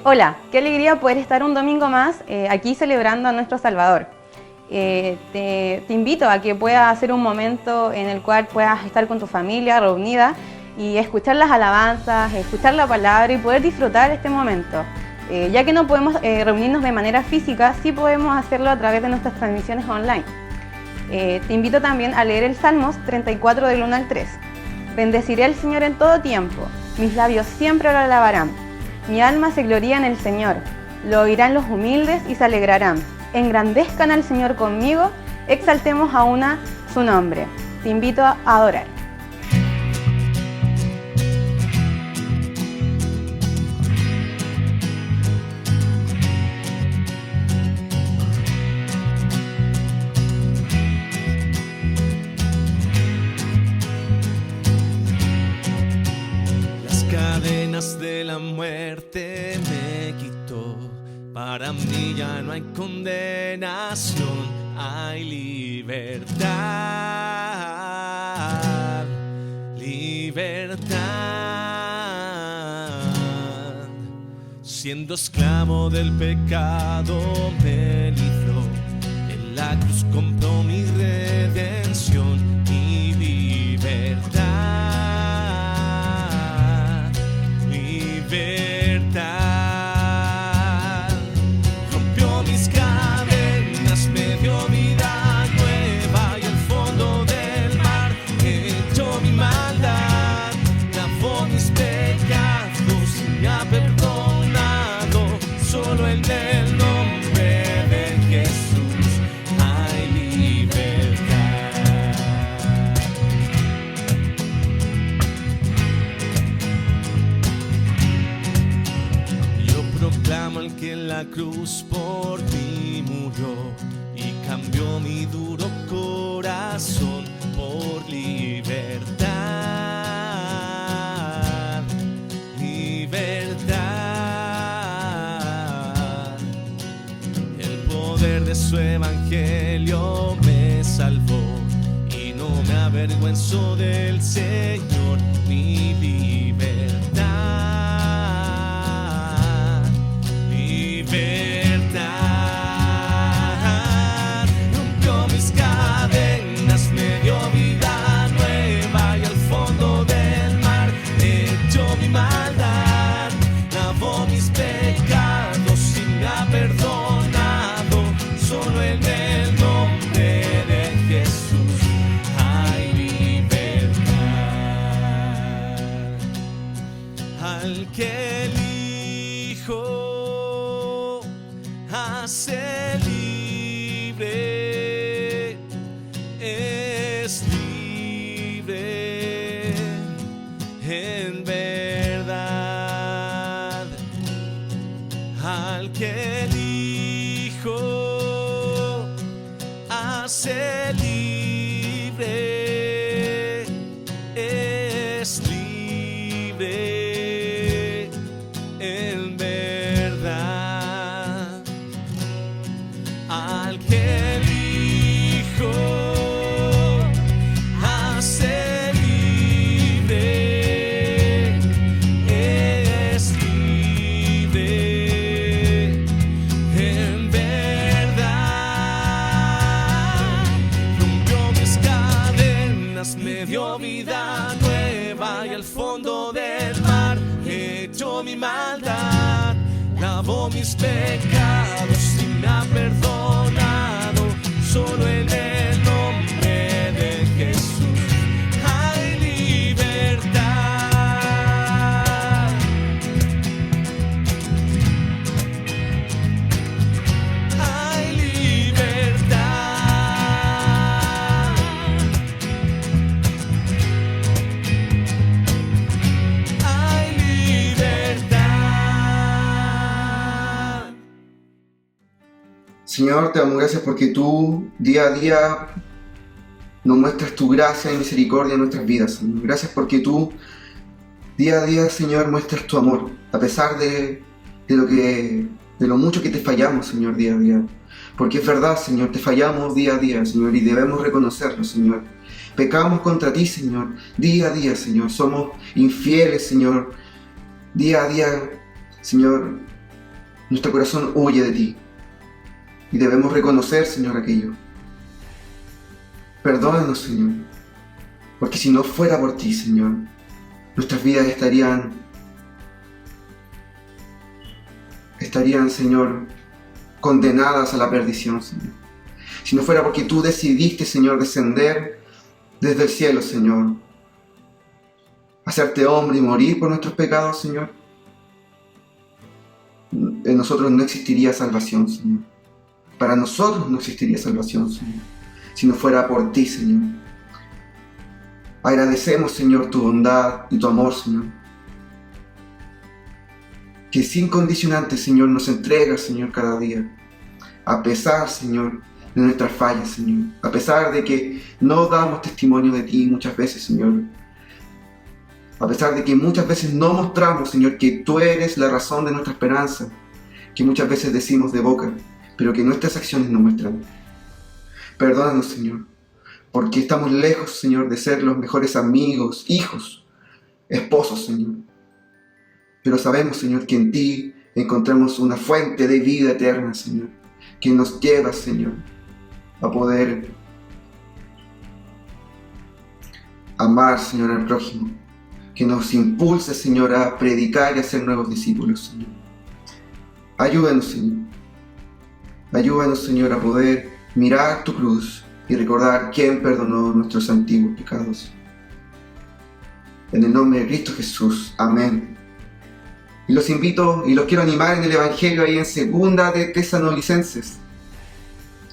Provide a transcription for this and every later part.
Hola, qué alegría poder estar un domingo más aquí celebrando a nuestro Salvador. Te invito a que puedas hacer un momento en el cual puedas estar con tu familia reunida y escuchar las alabanzas, escuchar la palabra y poder disfrutar este momento. Ya que no podemos reunirnos de manera física, sí podemos hacerlo a través de nuestras transmisiones online. Te invito también a leer el Salmos 34 del 1 al 3. Bendeciré al Señor en todo tiempo, mis labios siempre lo alabarán. Mi alma se gloría en el Señor, lo oirán los humildes y se alegrarán. Engrandezcan al Señor conmigo, exaltemos a una su nombre. Te invito a adorar. Las cadenas de la muerte me quitó. Para mí ya no hay condenación, hay libertad, libertad. Siendo esclavo del pecado me libró, en la cruz compró mi redención y libertad, libertad. Que en la cruz por mí murió y cambió mi duro corazón por libertad, libertad. El poder de su evangelio me salvó y no me avergüenzo del Señor, mi libertad. Libertad, rompió mis cadenas, me dio vida nueva y al fondo del mar echó mi maldad, lavó mis pecados y me ha perdonado. Solo en el nombre de Jesús hay libertad. Al que elijo hace libre, es libre en verdad. Al que elijo hace libre, es libre en verdad. Al que elijo hace libre, es libre en verdad. Rompió mis cadenas, me dio vida nueva y al fondo del mar echó mi maldad, lavó mis pecados y me ha perdonado. Solo en el nombre de Jesús hay libertad. Hay libertad. Hay libertad. Señor, te damos gracias porque tú día a día nos muestras tu gracia y misericordia en nuestras vidas, Señor. Gracias porque tú día a día, Señor, muestras tu amor, a pesar de lo mucho que te fallamos, Señor, día a día. Porque es verdad, Señor, te fallamos día a día, Señor, y debemos reconocerlo, Señor. Pecamos contra ti, Señor, día a día, Señor. Somos infieles, Señor. Día a día, Señor, nuestro corazón huye de ti. Y debemos reconocer, Señor, aquello. Perdónanos, Señor, porque si no fuera por ti, Señor, nuestras vidas estarían, Señor, condenadas a la perdición, Señor. Si no fuera porque tú decidiste, Señor, descender desde el cielo, Señor, hacerte hombre y morir por nuestros pecados, Señor, en nosotros no existiría salvación, Señor. Para nosotros no existiría salvación, Señor, si no fuera por ti, Señor. Agradecemos, Señor, tu bondad y tu amor, Señor, que sin condicionantes, Señor, nos entregas, Señor, cada día, a pesar, Señor, de nuestras fallas, Señor, a pesar de que no damos testimonio de ti muchas veces, Señor, a pesar de que muchas veces no mostramos, Señor, que tú eres la razón de nuestra esperanza, que muchas veces decimos de boca, pero que nuestras acciones no muestran. Perdónanos, Señor, porque estamos lejos, Señor, de ser los mejores amigos, hijos, esposos, Señor. Pero sabemos, Señor, que en ti encontramos una fuente de vida eterna, Señor, que nos lleva, Señor, a poder amar, Señor, al prójimo, que nos impulse, Señor, a predicar y a ser nuevos discípulos, Señor. Ayúdanos, Señor. Ayúdanos, Señor, a poder mirar tu cruz y recordar quién perdonó nuestros antiguos pecados. En el nombre de Cristo Jesús. Amén. Y los invito y los quiero animar en el Evangelio ahí en 2 de Tesalonicenses,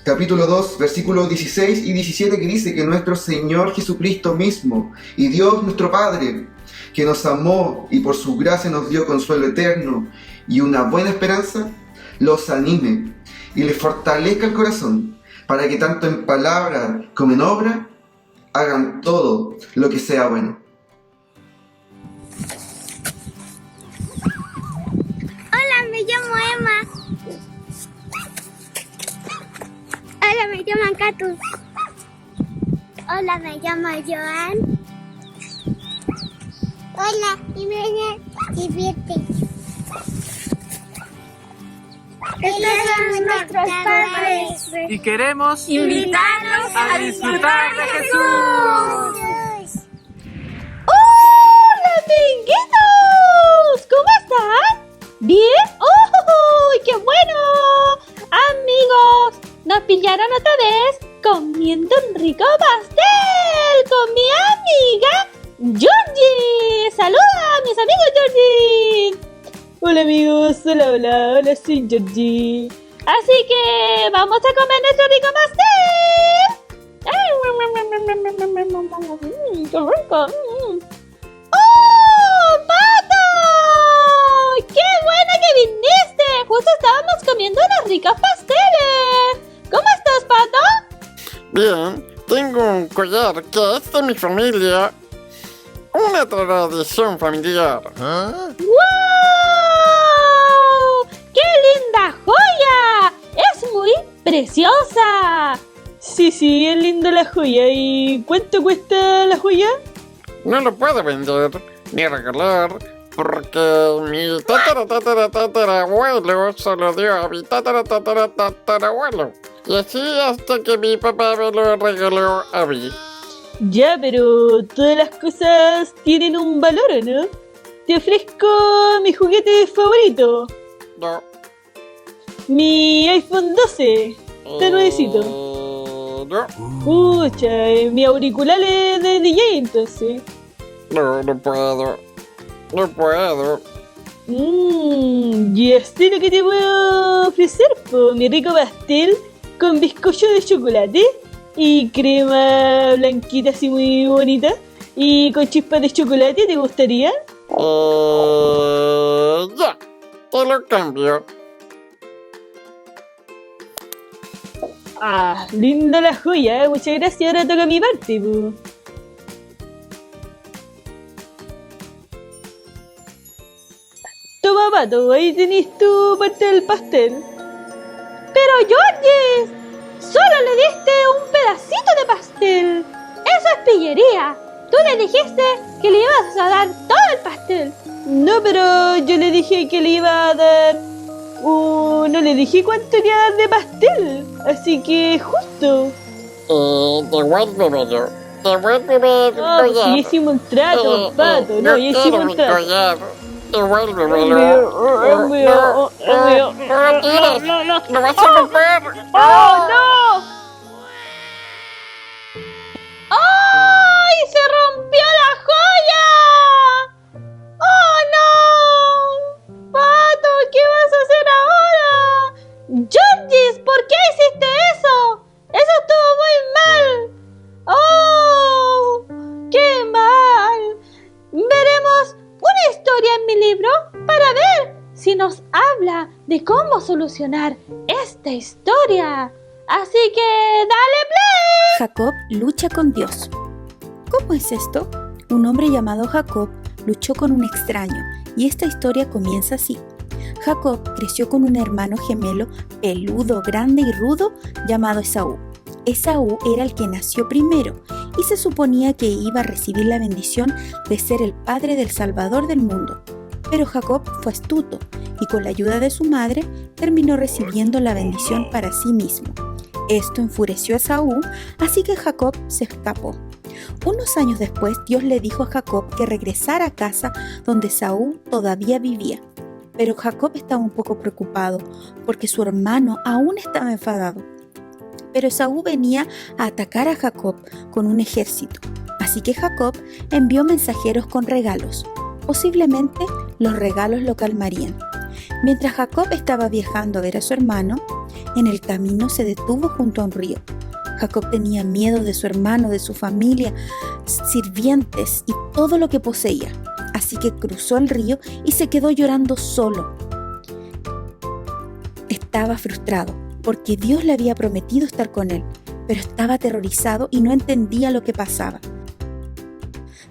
capítulo 2, versículos 16 y 17, que dice que nuestro Señor Jesucristo mismo y Dios nuestro Padre, que nos amó y por su gracia nos dio consuelo eterno y una buena esperanza, los anime y les fortalezca el corazón, para que tanto en palabra como en obra hagan todo lo que sea bueno. Hola, me llamo Emma. Hola, me llamo Katus. Hola, me llamo Joan. Hola, y me llamo Divierte. Estos son nuestros padres. Y queremos Invitarlos a disfrutar de Jesús. ¡Hola, amiguitos! ¿Cómo están? ¿Bien? ¡Oh, qué bueno! Amigos, nos pillaron otra vez comiendo un rico pastel con mi amiga Georgie. ¡Saluda a mis amigos, Georgie! Hola amigos, hola, soy Georgie. Así que vamos a comer nuestro rico pastel. ¡Qué rico! ¡Oh, Pato! ¡Qué bueno que viniste! Justo estábamos comiendo unos ricos pasteles. ¿Cómo estás, Pato? Bien, tengo un collar que es de mi familia. Una tradición familiar. ¡Wow! ¡Qué linda joya! ¡Es muy preciosa! Sí, es linda la joya. ¿Y cuánto cuesta la joya? No lo puedo vender ni regalar porque mi tatarabuelo se lo dio a mi tatarabuelo. Y así hasta que mi papá me lo regaló a mí. Ya, pero todas las cosas tienen un valor, ¿no? Te ofrezco mi juguete favorito. No. Mi iPhone 12. Está nuevecito. No. Pucha, mi auricular es de DJ entonces. No puedo. No puedo. Y esto es lo que te puedo ofrecer, po. Mi rico pastel con bizcocho de chocolate y crema blanquita así muy bonita y con chispas de chocolate. ¿Te gustaría? Ya. Te lo cambio. Ah, linda la joya, ¿eh? Muchas gracias. Ahora toca mi parte, po. Toma, Pato, ahí tenés tu parte del pastel. Pero, Georgie, solo le diste un pedacito de pastel. Eso es pillería. Tú le dijiste que le ibas a dar todo el pastel. No, pero yo le dije que le iba a dar le dije cuánto quería dar de pastel, así que justo. Devuélvemelo. Devuélveme el No, pues collar. si hicimos un trato, Pato, no, ya hicimos un trato. Devuélvemelo. Es mío. No lo tires. Lo vas a romper. ¡Oh, no! ¡Ay! ¡Se rompió la joya! ¡Oh, no! Pato, ¿qué vas a hacer ahora? ¡Georgis! ¿Por qué hiciste eso? ¡Eso estuvo muy mal! ¡Oh! ¡Qué mal! Veremos una historia en mi libro para ver si nos habla de cómo solucionar esta historia. Así que dale play. Jacob lucha con Dios. ¿Cómo es esto? Un hombre llamado Jacob luchó con un extraño y esta historia comienza así. Jacob creció con un hermano gemelo peludo, grande y rudo llamado Esaú. Esaú era el que nació primero y se suponía que iba a recibir la bendición de ser el padre del Salvador del mundo. Pero Jacob fue astuto y con la ayuda de su madre terminó recibiendo la bendición para sí mismo. Esto enfureció a Esaú, así que Jacob se escapó. Unos años después, Dios le dijo a Jacob que regresara a casa donde Esaú todavía vivía. Pero Jacob estaba un poco preocupado porque su hermano aún estaba enfadado. Pero Esaú venía a atacar a Jacob con un ejército, así que Jacob envió mensajeros con regalos. Posiblemente los regalos lo calmarían. Mientras Jacob estaba viajando a ver a su hermano, en el camino se detuvo junto a un río. Jacob tenía miedo de su hermano, de su familia, sirvientes y todo lo que poseía. Así que cruzó el río y se quedó llorando solo. Estaba frustrado porque Dios le había prometido estar con él, pero estaba aterrorizado y no entendía lo que pasaba.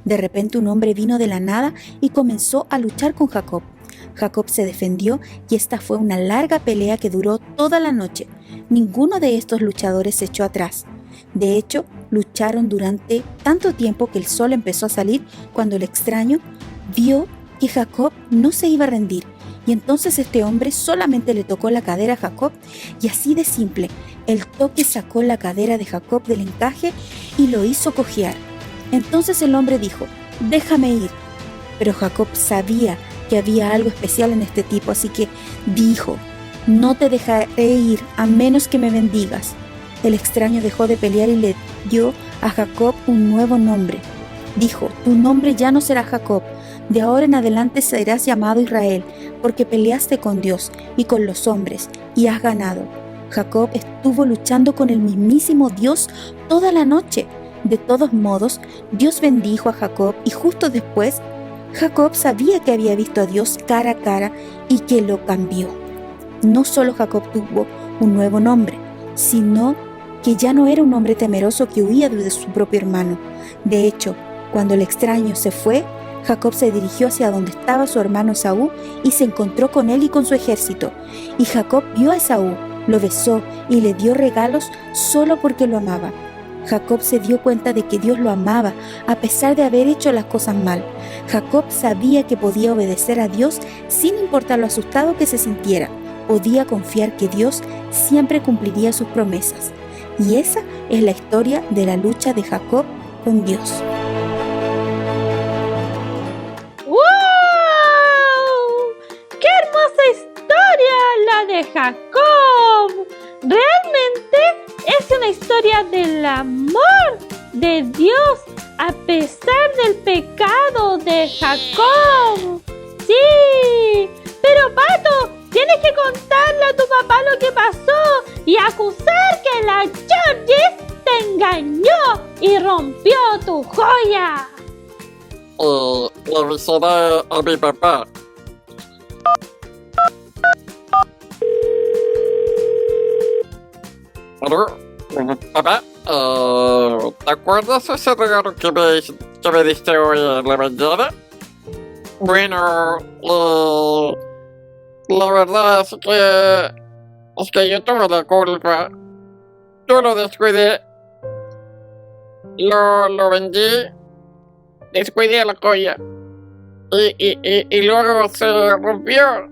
De repente un hombre vino de la nada y comenzó a luchar con Jacob. Jacob se defendió y esta fue una larga pelea que duró toda la noche. Ninguno de estos luchadores se echó atrás. De hecho, lucharon durante tanto tiempo que el sol empezó a salir cuando el extraño vio que Jacob no se iba a rendir. Y entonces este hombre solamente le tocó la cadera a Jacob y así de simple, el toque sacó la cadera de Jacob del encaje y lo hizo cojear. Entonces el hombre dijo, déjame ir. Pero Jacob sabía que había algo especial en este tipo, así que dijo, no te dejaré ir a menos que me bendigas. El extraño dejó de pelear y le dio a Jacob un nuevo nombre. Dijo, tu nombre ya no será Jacob, de ahora en adelante serás llamado Israel, porque peleaste con Dios y con los hombres y has ganado. Jacob estuvo luchando con el mismísimo Dios toda la noche. De todos modos, Dios bendijo a Jacob y justo después, Jacob sabía que había visto a Dios cara a cara y que lo cambió. No solo Jacob tuvo un nuevo nombre, sino que ya no era un hombre temeroso que huía de su propio hermano. De hecho, cuando el extraño se fue, Jacob se dirigió hacia donde estaba su hermano Esaú y se encontró con él y con su ejército. Y Jacob vio a Esaú, lo besó y le dio regalos solo porque lo amaba. Jacob se dio cuenta de que Dios lo amaba a pesar de haber hecho las cosas mal. Jacob sabía que podía obedecer a Dios sin importar lo asustado que se sintiera. Podía confiar que Dios siempre cumpliría sus promesas. Y esa es la historia de la lucha de Jacob con Dios. ¡Wow! ¡Qué hermosa historia la de Jacob! Realmente es una historia del amor de Dios a pesar del pecado de Jacob. ¡Sí! Pero Pato, tienes que contarle a tu papá lo que pasó y acusar que la Georgis te engañó y rompió tu joya. Le avisaré a mi papá. ¿Aló? Papá, ¿te acuerdas ese regalo que me diste hoy en la mañana? Bueno, la verdad es que yo tuve la culpa. Yo lo descuidé. Lo vendí. Descuidé la joya. Y luego se rompió.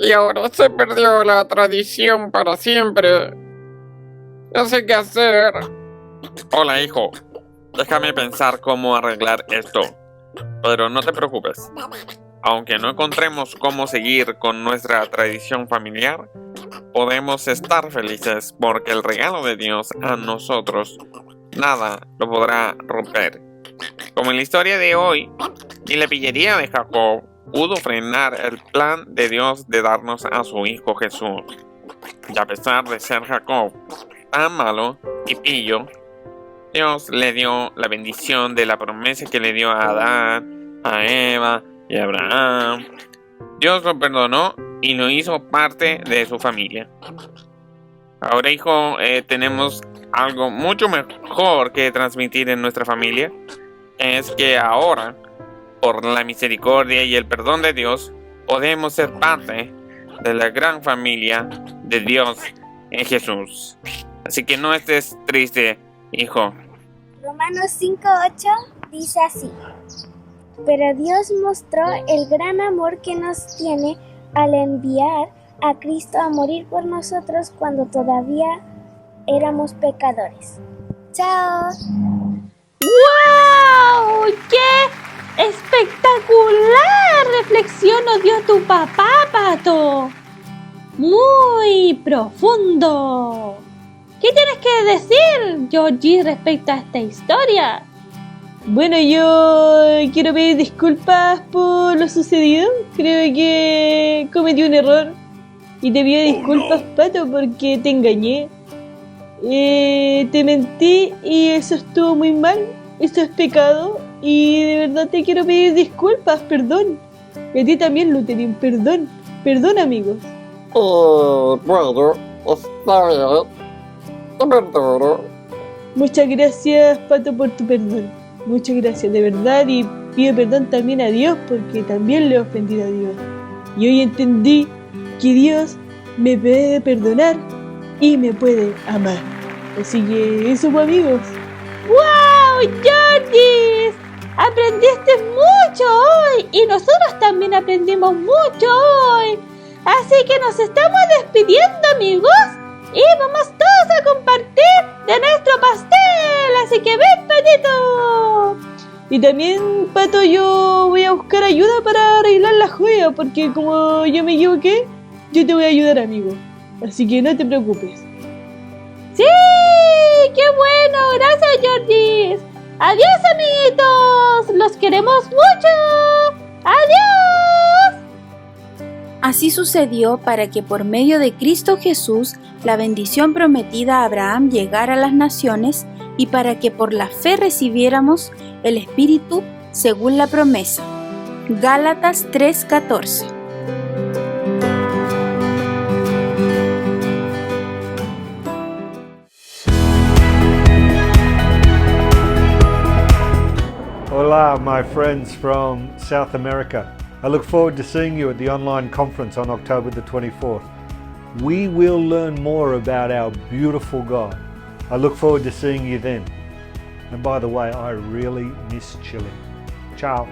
y ahora se perdió la tradición para siempre. No sé qué hacer. Hola, hijo. Déjame pensar cómo arreglar esto. Pero no te preocupes. Aunque no encontremos cómo seguir con nuestra tradición familiar, podemos estar felices porque el regalo de Dios a nosotros nada lo podrá romper. Como en la historia de hoy, ni la pillería de Jacob pudo frenar el plan de Dios de darnos a su hijo Jesús. Y a pesar de ser Jacob tan malo y pillo, Dios le dio la bendición de la promesa que le dio a Adán, a Eva y a Abraham. Dios lo perdonó y lo hizo parte de su familia. Ahora, hijo, tenemos algo mucho mejor que transmitir en nuestra familia. Es que ahora, por la misericordia y el perdón de Dios, podemos ser parte de la gran familia de Dios en Jesús. Así que no estés triste, hijo. Romanos 5:8 dice así: pero Dios mostró el gran amor que nos tiene al enviar a Cristo a morir por nosotros cuando todavía éramos pecadores. ¡Chao! ¡Wow! ¡Qué espectacular reflexión nos dio tu papá, Pato! Muy profundo. ¿Qué tienes que decir, Georgie, respecto a esta historia? Bueno, yo quiero pedir disculpas por lo sucedido. Creo que cometí un error. Y te pido disculpas, Pato, porque te engañé. Te mentí y eso estuvo muy mal. Eso es pecado. Y de verdad te quiero pedir disculpas, perdón. Y a ti también, Lutherin, perdón. Perdón, amigos. Bueno, está bien. Te perdono. Muchas gracias, Pato, por tu perdón. Muchas gracias, de verdad. Y pido perdón también a Dios, porque también le he ofendido a Dios. Y hoy entendí que Dios me puede perdonar y me puede amar. Así que eso, pues, amigos. ¡Wow, Georgie! Aprendiste mucho hoy y nosotros también aprendimos mucho hoy. Así que nos estamos despidiendo, amigos, y vamos todos a compartir de nuestro pastel. Así que ven, Patito. Y también, Pato, yo voy a buscar ayuda para arreglar la joya, porque como yo me equivoqué, yo te voy a ayudar, amigo. Así que no te preocupes. ¡Sí! ¡Qué bueno! ¡Gracias, Georgie! ¡Adiós, amiguitos! ¡Los queremos mucho! ¡Adiós! Así sucedió para que por medio de Cristo Jesús la bendición prometida a Abraham llegara a las naciones y para que por la fe recibiéramos el Espíritu según la promesa. Gálatas 3:14. Hola, my friends from South America. I look forward to seeing you at the online conference on October the 24th. We will learn more about our beautiful God. I look forward to seeing you then. And by the way, I really miss Chile. Ciao.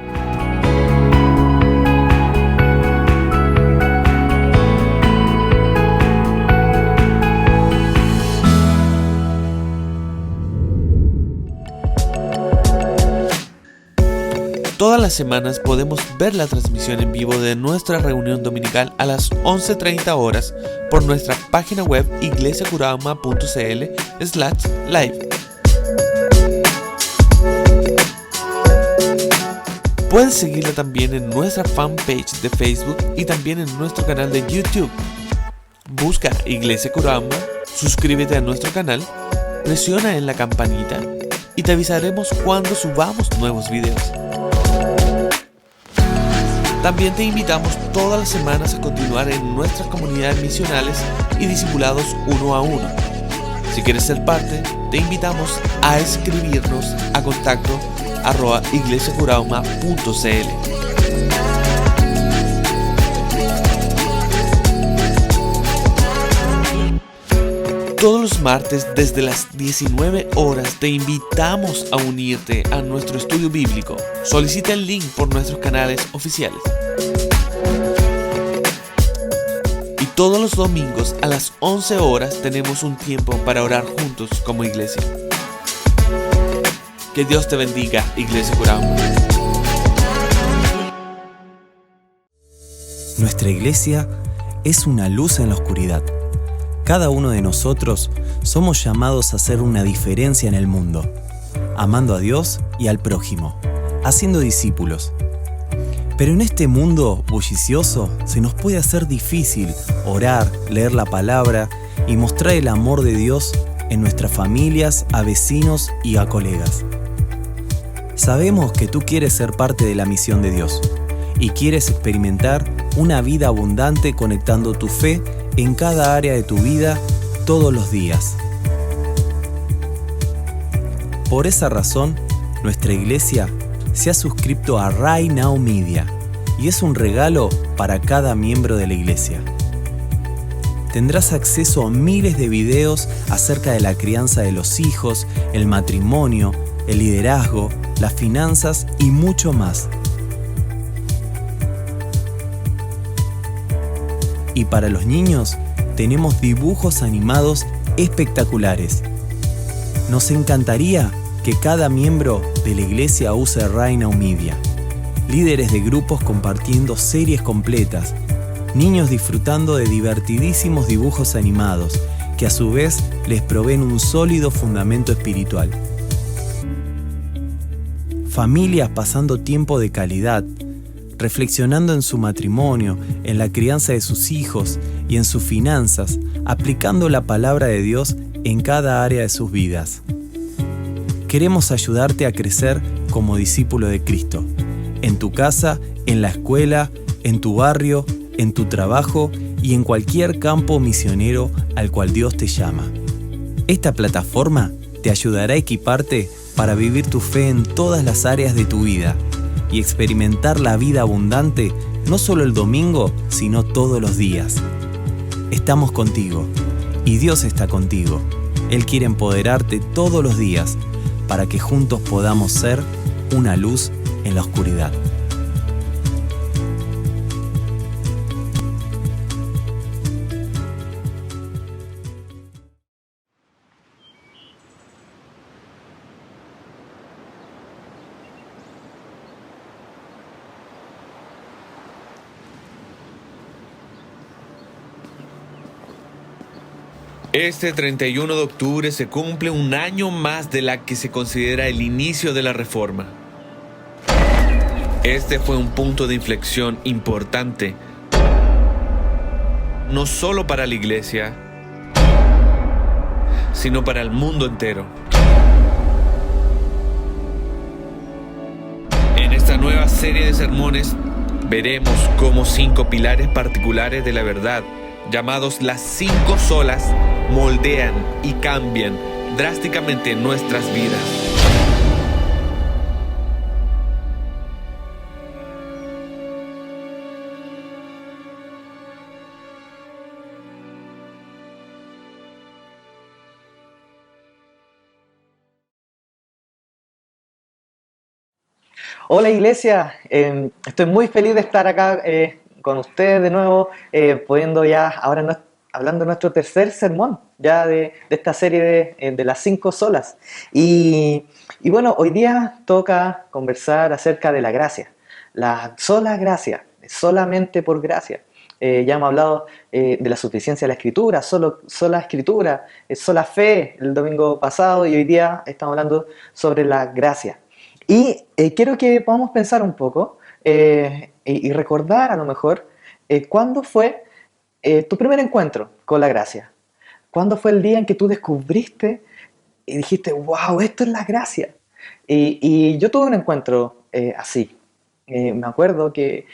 Todas las semanas podemos ver la transmisión en vivo de nuestra reunión dominical a las 11:30 horas por nuestra página web iglesiacurauma.cl/live. Puedes seguirla también en nuestra fanpage de Facebook y también en nuestro canal de YouTube. Busca Iglesia Curauma, suscríbete a nuestro canal, presiona en la campanita y te avisaremos cuando subamos nuevos videos. También te invitamos todas las semanas a continuar en nuestras comunidades misionales y discipulados uno a uno. Si quieres ser parte, te invitamos a escribirnos a contacto@iglesiacurauma.cl. Todos los martes desde las 19 horas te invitamos a unirte a nuestro estudio bíblico. Solicita el link por nuestros canales oficiales. todos los domingos a las 11 horas tenemos un tiempo para orar juntos como iglesia. Que Dios te bendiga, Iglesia Curabo. Nuestra iglesia es una luz en la oscuridad. Cada uno de nosotros somos llamados a hacer una diferencia en el mundo, amando a Dios y al prójimo, haciendo discípulos. Pero en este mundo bullicioso se nos puede hacer difícil orar, leer la palabra y mostrar el amor de Dios en nuestras familias, a vecinos y a colegas. Sabemos que tú quieres ser parte de la misión de Dios y quieres experimentar una vida abundante conectando tu fe en cada área de tu vida todos los días. Por esa razón, nuestra iglesia se ha suscrito a Right Now Media y es un regalo para cada miembro de la iglesia. Tendrás acceso a miles de videos acerca de la crianza de los hijos, el matrimonio, el liderazgo, las finanzas y mucho más. Y para los niños, tenemos dibujos animados espectaculares. Nos encantaría que cada miembro de la iglesia use Right Now Media. Líderes de grupos compartiendo series completas, niños disfrutando de divertidísimos dibujos animados, que a su vez les proveen un sólido fundamento espiritual. Familias pasando tiempo de calidad, reflexionando en su matrimonio, en la crianza de sus hijos y en sus finanzas, aplicando la palabra de Dios en cada área de sus vidas. Queremos ayudarte a crecer como discípulo de Cristo, en tu casa, en la escuela, en tu barrio, en tu trabajo y en cualquier campo misionero al cual Dios te llama. Esta plataforma te ayudará a equiparte para vivir tu fe en todas las áreas de tu vida y experimentar la vida abundante no solo el domingo, sino todos los días. Estamos contigo y Dios está contigo. Él quiere empoderarte todos los días para que juntos podamos ser una luz en la oscuridad. Este 31 de octubre se cumple un año más de la que se considera el inicio de la Reforma. Este fue un punto de inflexión importante, no solo para la Iglesia, sino para el mundo entero. En esta nueva serie de sermones veremos cómo 5 pilares particulares de la verdad, llamados las 5 solas, moldean y cambian drásticamente nuestras vidas. Hola iglesia, estoy muy feliz de estar acá con ustedes de nuevo, pudiendo ya ahora hablando de nuestro tercer sermón ya de esta serie de las 5 solas. Y bueno, hoy día toca conversar acerca de la gracia, la sola gracia, solamente por gracia. Ya hemos hablado de la suficiencia de la Escritura, sola Escritura, sola fe el domingo pasado, y hoy día estamos hablando sobre la gracia. Y quiero que podamos pensar un poco y recordar a lo mejor cuándo fue tu primer encuentro con la gracia. ¿Cuándo fue el día en que tú descubriste y dijiste, wow, esto es la gracia? Y yo tuve un encuentro así. Me acuerdo que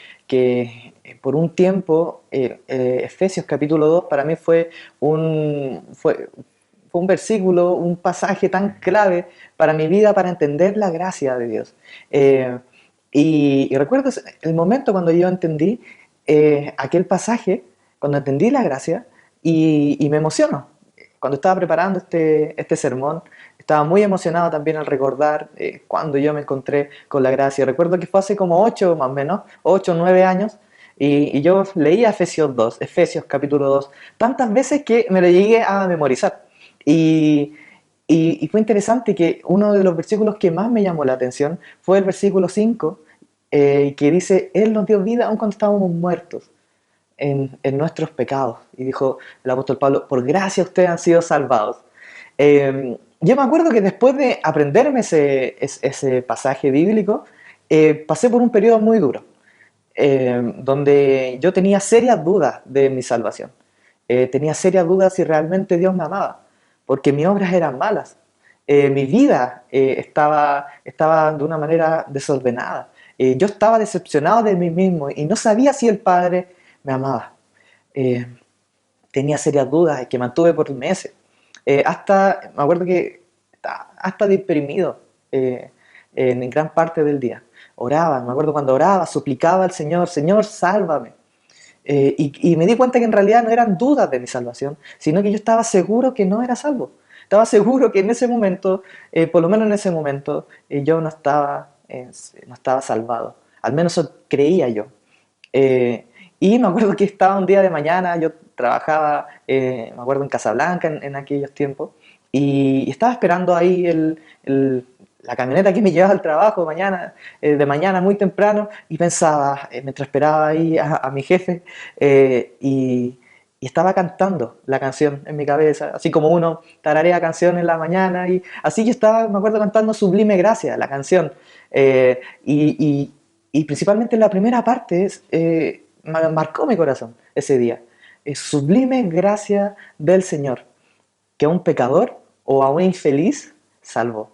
por un tiempo Efesios capítulo 2 para mí fue un versículo, un pasaje tan clave para mi vida, para entender la gracia de Dios. Y recuerdo el momento cuando yo entendí aquel pasaje, cuando entendí la gracia, y me emociono. Cuando estaba preparando este sermón, estaba muy emocionado también al recordar cuando yo me encontré con la gracia. Recuerdo que fue hace como 8 más o menos, 8 o 9 años, Y yo leía Efesios capítulo 2, tantas veces que me lo llegué a memorizar. Y, y fue interesante que uno de los versículos que más me llamó la atención fue el versículo 5, que dice, Él nos dio vida aun cuando estábamos muertos en nuestros pecados. Y dijo el apóstol Pablo, por gracia ustedes han sido salvados. Yo me acuerdo que después de aprenderme ese pasaje bíblico, pasé por un periodo muy duro, donde yo tenía serias dudas de mi salvación. Tenía serias dudas si realmente Dios me amaba, porque mis obras eran malas. Mi vida estaba de una manera desordenada. Yo estaba decepcionado de mí mismo y no sabía si el Padre me amaba. Tenía serias dudas que mantuve por meses. Me acuerdo que estaba hasta deprimido en gran parte del día. Oraba, me acuerdo cuando oraba, suplicaba al Señor, Señor, sálvame. Y me di cuenta que en realidad no eran dudas de mi salvación, sino que yo estaba seguro que no era salvo. Estaba seguro que en ese momento, por lo menos en ese momento, yo no estaba salvado. Al menos eso creía yo. Y me acuerdo que estaba un día de mañana, yo trabajaba, me acuerdo en Casablanca en aquellos tiempos, y estaba esperando ahí la camioneta que me llevaba al trabajo de mañana muy temprano, y pensaba, mientras esperaba ahí a mi jefe, y estaba cantando la canción en mi cabeza, así como uno tararea canción en la mañana, y así yo estaba, me acuerdo, cantando Sublime Gracia, la canción, y principalmente en la primera parte marcó mi corazón ese día. Sublime gracia del Señor, que a un pecador o a un infeliz salvó.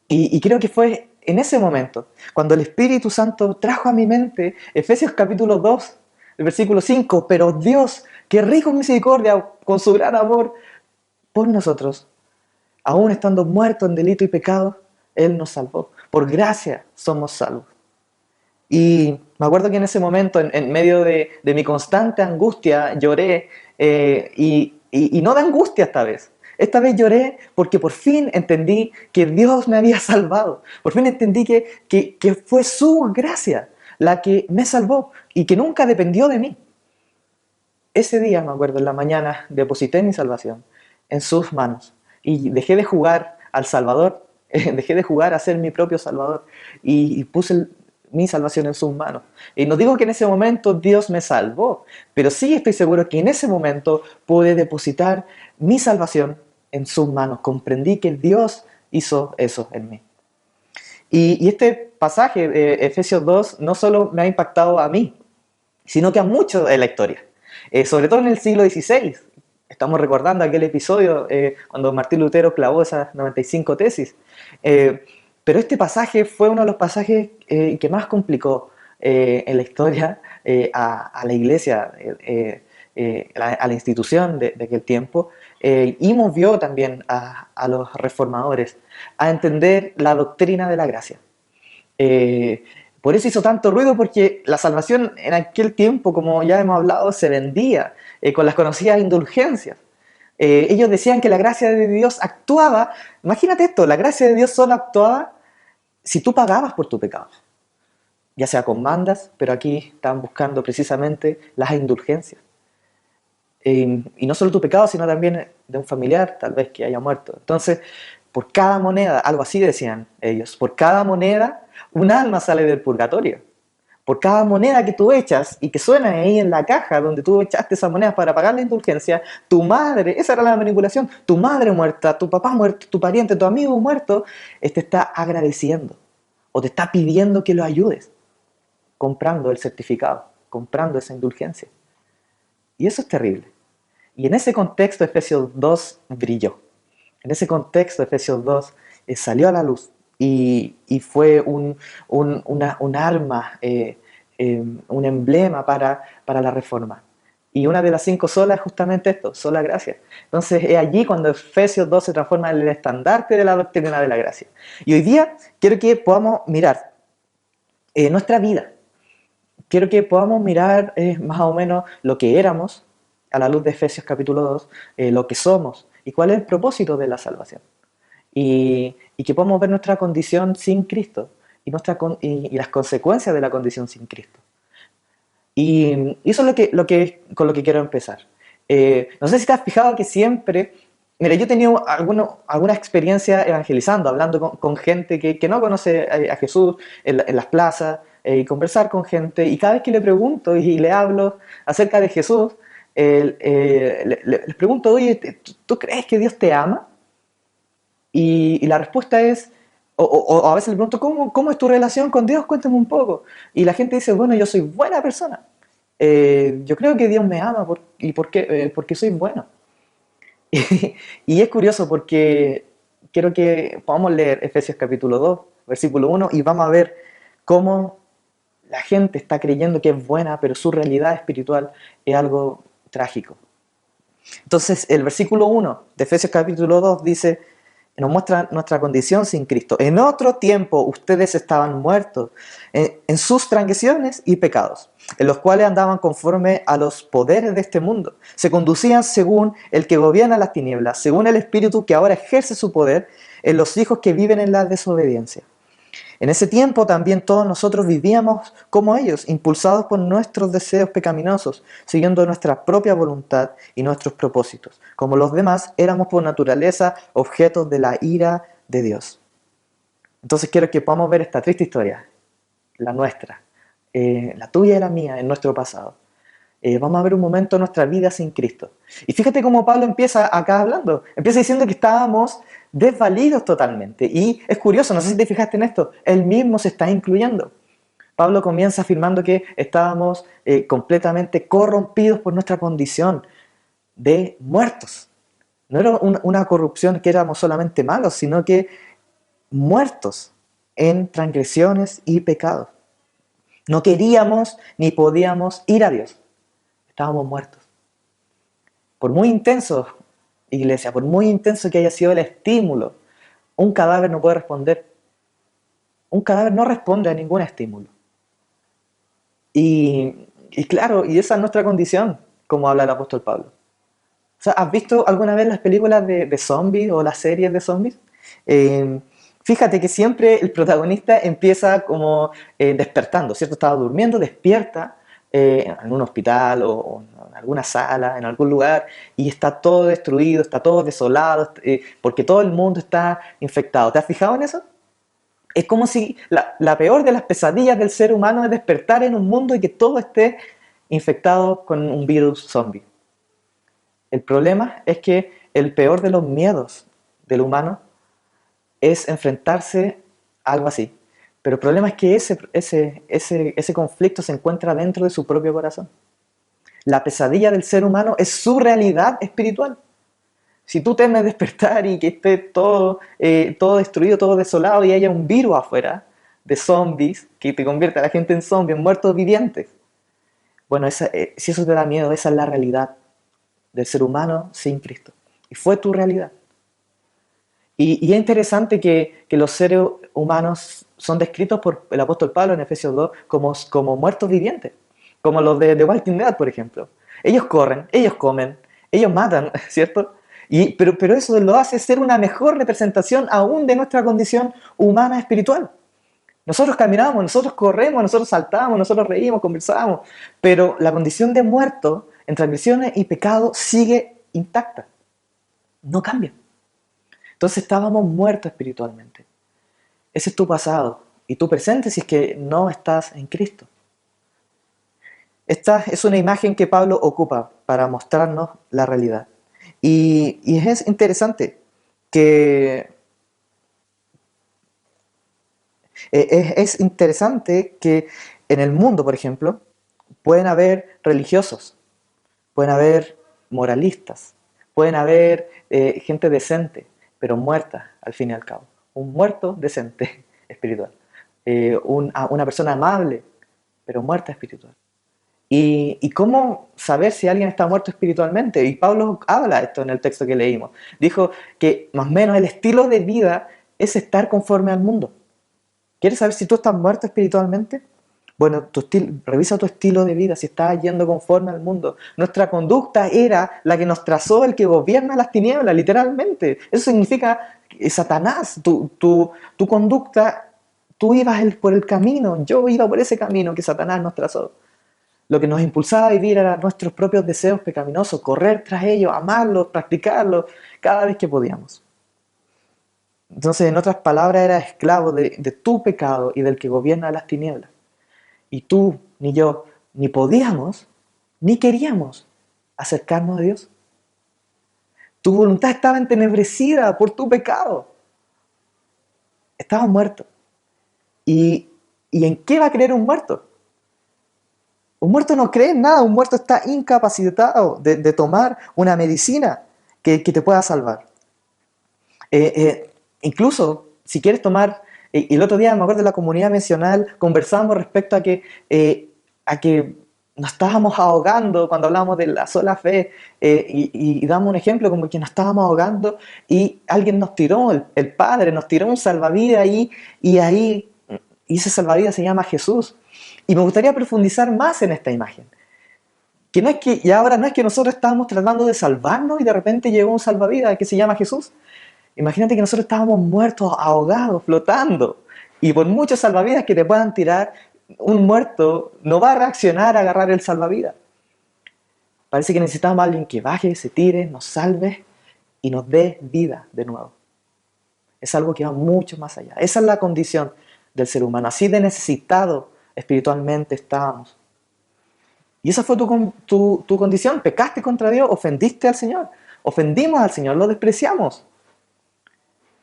Y creo que fue en ese momento, cuando el Espíritu Santo trajo a mi mente Efesios capítulo 2, el versículo 5, pero Dios, que rico en misericordia, con su gran amor por nosotros, aún estando muertos en delito y pecado, Él nos salvó. Por gracia somos salvos. Y me acuerdo que en ese momento, en medio de mi constante angustia, lloré, y no de angustia esta vez. Esta vez lloré porque por fin entendí que Dios me había salvado. Por fin entendí que fue su gracia la que me salvó y que nunca dependió de mí. Ese día, me acuerdo, en la mañana, deposité mi salvación en sus manos y dejé de jugar al Salvador, dejé de jugar a ser mi propio Salvador y puse mi salvación en sus manos. Y no digo que en ese momento Dios me salvó, pero sí estoy seguro que en ese momento pude depositar mi salvación en sus manos. Comprendí que Dios hizo eso en mí. Y este pasaje de Efesios 2 no solo me ha impactado a mí, sino que a muchos en la historia. Sobre todo en el siglo XVI. Estamos recordando aquel episodio cuando Martín Lutero clavó esas 95 tesis. Pero este pasaje fue uno de los pasajes que más complicó en la historia a la iglesia, a la institución de aquel tiempo, y movió también a los reformadores a entender la doctrina de la gracia. Por eso hizo tanto ruido, porque la salvación en aquel tiempo, como ya hemos hablado, se vendía con las conocidas indulgencias. Ellos decían que la gracia de Dios actuaba, imagínate esto, la gracia de Dios solo actuaba si tú pagabas por tu pecado, ya sea con mandas, pero aquí estaban buscando precisamente las indulgencias. Y no solo tu pecado, sino también de un familiar, tal vez que haya muerto. Entonces, por cada moneda, algo así decían ellos, por cada moneda un alma sale del purgatorio. Por cada moneda que tú echas y que suena ahí en la caja donde tú echaste esas monedas para pagar la indulgencia, tu madre, esa era la manipulación, tu madre muerta, tu papá muerto, tu pariente, tu amigo muerto, te está agradeciendo o te está pidiendo que lo ayudes, comprando el certificado, comprando esa indulgencia. Y eso es terrible. Y en ese contexto Efesios 2 brilló. En ese contexto Efesios 2 salió a la luz. Y fue un arma, un emblema para la reforma. Y una de las 5 solas es justamente esto, sola gracia. Entonces es allí cuando Efesios 2 se transforma en el estandarte de la doctrina de la gracia. Y hoy día quiero que podamos mirar nuestra vida. Quiero que podamos mirar más o menos lo que éramos a la luz de Efesios capítulo 2, lo que somos y cuál es el propósito de la salvación. Y que podamos ver nuestra condición sin Cristo y las consecuencias de la condición sin Cristo. Y eso es con lo que quiero empezar. No sé si te has fijado que siempre, mira, yo he tenido alguna experiencia evangelizando, hablando con gente que no conoce a Jesús en las plazas, y conversar con gente, y cada vez que le pregunto y le hablo acerca de Jesús, les pregunto, oye, ¿tú crees que Dios te ama? Y la respuesta es, o a veces le pregunto, ¿cómo es tu relación con Dios? Cuéntame un poco. Y la gente dice, bueno, yo soy buena persona. Yo creo que Dios me ama ¿por qué? Porque soy bueno. Y es curioso porque quiero que podamos leer Efesios capítulo 2, versículo 1, y vamos a ver cómo la gente está creyendo que es buena, pero su realidad espiritual es algo trágico. Entonces, el versículo 1 de Efesios capítulo 2 dice, nos muestra nuestra condición sin Cristo. En otro tiempo ustedes estaban muertos en sus transgresiones y pecados, en los cuales andaban conforme a los poderes de este mundo. Se conducían según el que gobierna las tinieblas, según el espíritu que ahora ejerce su poder en los hijos que viven en la desobediencia. En ese tiempo también todos nosotros vivíamos como ellos, impulsados por nuestros deseos pecaminosos, siguiendo nuestra propia voluntad y nuestros propósitos. Como los demás, éramos por naturaleza objetos de la ira de Dios. Entonces quiero que podamos ver esta triste historia, la nuestra, la tuya y la mía, en nuestro pasado. Vamos a ver un momento de nuestra vida sin Cristo. Y fíjate cómo Pablo empieza acá hablando. Empieza diciendo que estábamos desvalidos totalmente. Y es curioso, no sé si te fijaste en esto, él mismo se está incluyendo. Pablo comienza afirmando que estábamos completamente corrompidos por nuestra condición de muertos. No era una corrupción que éramos solamente malos, sino que muertos en transgresiones y pecados. No queríamos ni podíamos ir a Dios. Estábamos muertos. Por muy intenso, iglesia, por muy intenso que haya sido el estímulo, un cadáver no puede responder. Un cadáver no responde a ningún estímulo. Y claro, y esa es nuestra condición, como habla el apóstol Pablo. O sea, ¿has visto alguna vez las películas de zombies o las series de zombies? Fíjate que siempre el protagonista empieza como despertando, ¿cierto? Estaba durmiendo, despierta en un hospital o en alguna sala, en algún lugar, y está todo destruido, está todo desolado, porque todo el mundo está infectado. ¿Te has fijado en eso? Es como si la peor de las pesadillas del ser humano es despertar en un mundo y que todo esté infectado con un virus zombie. El problema es que el peor de los miedos del humano es enfrentarse a algo así. Pero el problema es que ese conflicto se encuentra dentro de su propio corazón. La pesadilla del ser humano es su realidad espiritual. Si tú temes despertar y que esté todo destruido, todo desolado y haya un virus afuera de zombies que te convierte a la gente en zombies, en muertos vivientes, bueno, si eso te da miedo, esa es la realidad del ser humano sin Cristo. Y fue tu realidad. Y es interesante que los seres humanos son descritos por el apóstol Pablo en Efesios 2 como muertos vivientes, como los de The Walking Dead, por ejemplo. Ellos corren, ellos comen, ellos matan, ¿cierto? Pero eso lo hace ser una mejor representación aún de nuestra condición humana espiritual. Nosotros caminamos, nosotros corremos, nosotros saltamos, nosotros reímos, conversamos, pero la condición de muerto en transgresiones y pecado sigue intacta, no cambia. Entonces estábamos muertos espiritualmente. Ese es tu pasado y tu presente si es que no estás en Cristo. Esta es una imagen que Pablo ocupa para mostrarnos la realidad. Y es interesante que en el mundo, por ejemplo, pueden haber religiosos, pueden haber moralistas, pueden haber gente decente, pero muerta al fin y al cabo. Un muerto decente espiritual. Una persona amable, pero muerta espiritual. ¿Y cómo saber si alguien está muerto espiritualmente? Y Pablo habla esto en el texto que leímos. Dijo que más o menos el estilo de vida es estar conforme al mundo. ¿Quieres saber si tú estás muerto espiritualmente? Bueno, revisa tu estilo de vida, si estás yendo conforme al mundo. Nuestra conducta era la que nos trazó el que gobierna las tinieblas, literalmente. Eso significa Satanás. Tu conducta, tú ibas por el camino, yo iba por ese camino que Satanás nos trazó. Lo que nos impulsaba a vivir eran nuestros propios deseos pecaminosos, correr tras ellos, amarlos, practicarlos cada vez que podíamos. Entonces, en otras palabras, eras esclavo de tu pecado y del que gobierna las tinieblas. Y tú, ni yo, ni podíamos, ni queríamos acercarnos a Dios. Tu voluntad estaba entenebrecida por tu pecado. Estabas muerto. ¿Y en qué va a creer un muerto? Un muerto no cree en nada, un muerto está incapacitado de tomar una medicina que te pueda salvar. Incluso, si quieres tomar, el otro día me acuerdo de la comunidad mencional, conversábamos respecto a que nos estábamos ahogando cuando hablamos de la sola fe, y damos un ejemplo como que nos estábamos ahogando y alguien nos tiró, el Padre nos tiró un salvavidas y ese salvavidas se llama Jesús. Y me gustaría profundizar más en esta imagen. Y ahora no es que nosotros estábamos tratando de salvarnos y de repente llegó un salvavidas que se llama Jesús. Imagínate que nosotros estábamos muertos, ahogados, flotando. Y por muchos salvavidas que te puedan tirar, un muerto no va a reaccionar a agarrar el salvavidas. Parece que necesitamos a alguien que baje, se tire, nos salve y nos dé vida de nuevo. Es algo que va mucho más allá. Esa es la condición del ser humano. Así de necesitado espiritualmente estábamos. Y esa fue tu condición. Pecaste contra Dios, ofendiste al Señor. Ofendimos al Señor, lo despreciamos.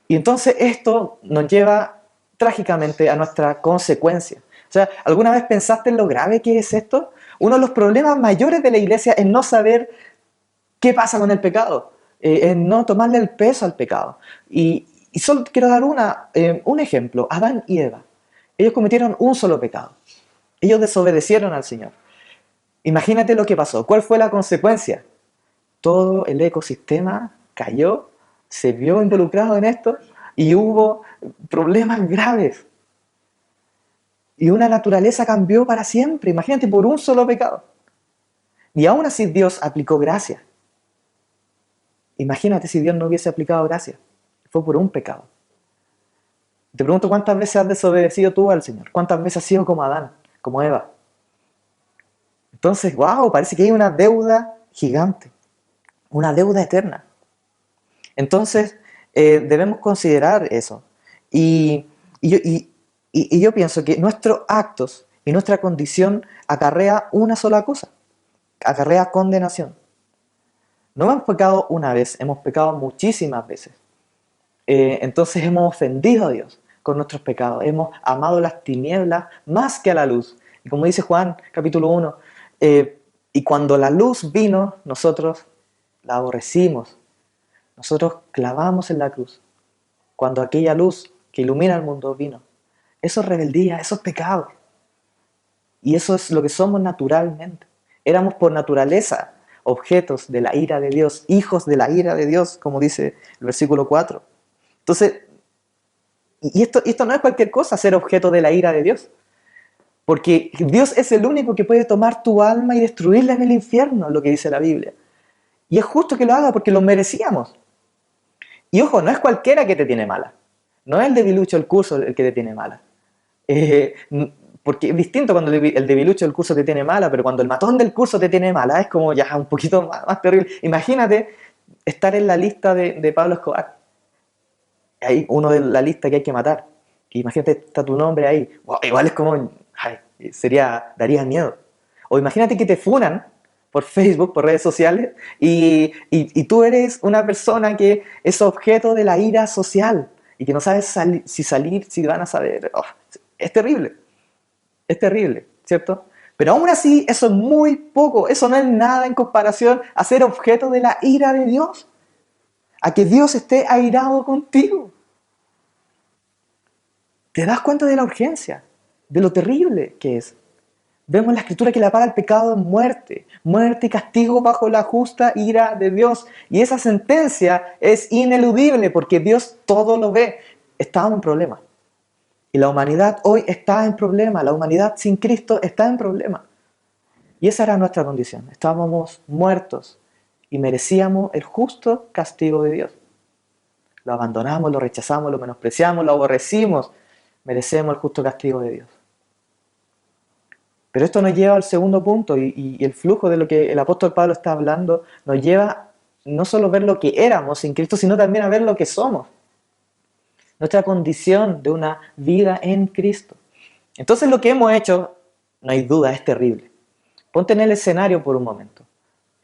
Y entonces esto nos lleva trágicamente a nuestra consecuencia. O sea, ¿alguna vez pensaste en lo grave que es esto? Uno de los problemas mayores de la iglesia es no saber qué pasa con el pecado, es no tomarle el peso al pecado. Y solo quiero dar un ejemplo. Adán y Eva. Ellos cometieron un solo pecado. Ellos desobedecieron al Señor. Imagínate lo que pasó. ¿Cuál fue la consecuencia? Todo el ecosistema cayó, se vio involucrado en esto y hubo problemas graves. Y una naturaleza cambió para siempre. Imagínate, por un solo pecado. Y aún así Dios aplicó gracia. Imagínate si Dios no hubiese aplicado gracia. Fue por un pecado. Te pregunto, ¿cuántas veces has desobedecido tú al Señor? ¿Cuántas veces has sido como Adán, como Eva? Entonces, wow, parece que hay una deuda gigante. Una deuda eterna. Entonces, debemos considerar eso. Y yo pienso que nuestros actos y nuestra condición acarrea una sola cosa. Acarrea condenación. No hemos pecado una vez, hemos pecado muchísimas veces. Entonces hemos ofendido a Dios con nuestros pecados. Hemos amado las tinieblas más que a la luz. Y como dice Juan, capítulo 1, y cuando la luz vino, nosotros la aborrecimos. Nosotros clavamos en la cruz. Cuando aquella luz que ilumina el mundo vino. Eso es rebeldía, eso es pecado. Y eso es lo que somos naturalmente. Éramos por naturaleza objetos de la ira de Dios, hijos de la ira de Dios, como dice el versículo 4. Entonces, y esto no es cualquier cosa, ser objeto de la ira de Dios. Porque Dios es el único que puede tomar tu alma y destruirla en el infierno, lo que dice la Biblia. Y es justo que lo haga porque lo merecíamos. Y ojo, no es cualquiera que te tiene mala. No es el debilucho del curso el que te tiene mala. Porque es distinto cuando el debilucho del curso te tiene mala, pero cuando el matón del curso te tiene mala, es como ya un poquito más terrible. Imagínate estar en la lista de Pablo Escobar. Hay uno de la lista que hay que matar. Imagínate, está tu nombre ahí. Wow, igual es como, daría miedo. O imagínate que te funan por Facebook, por redes sociales, y tú eres una persona que es objeto de la ira social y que no sabes si van a saber. Oh, es terrible, ¿cierto? Pero aún así, eso es muy poco, eso no es nada en comparación a ser objeto de la ira de Dios, a que Dios esté airado contigo. ¿Te das cuenta de la urgencia, de lo terrible que es? Vemos en la Escritura que la paga del pecado es muerte, muerte y castigo bajo la justa ira de Dios. Y esa sentencia es ineludible porque Dios todo lo ve. Estaba en un problema. Y la humanidad hoy está en problema. La humanidad sin Cristo está en problema. Y esa era nuestra condición. Estábamos muertos y merecíamos el justo castigo de Dios. Lo abandonamos, lo rechazamos, lo menospreciamos, lo aborrecimos. Merecemos el justo castigo de Dios. Pero esto nos lleva al segundo punto y el flujo de lo que el apóstol Pablo está hablando nos lleva no solo a ver lo que éramos sin Cristo, sino también a ver lo que somos. Nuestra condición de una vida en Cristo. Entonces lo que hemos hecho, no hay duda, es terrible. Ponte en el escenario por un momento.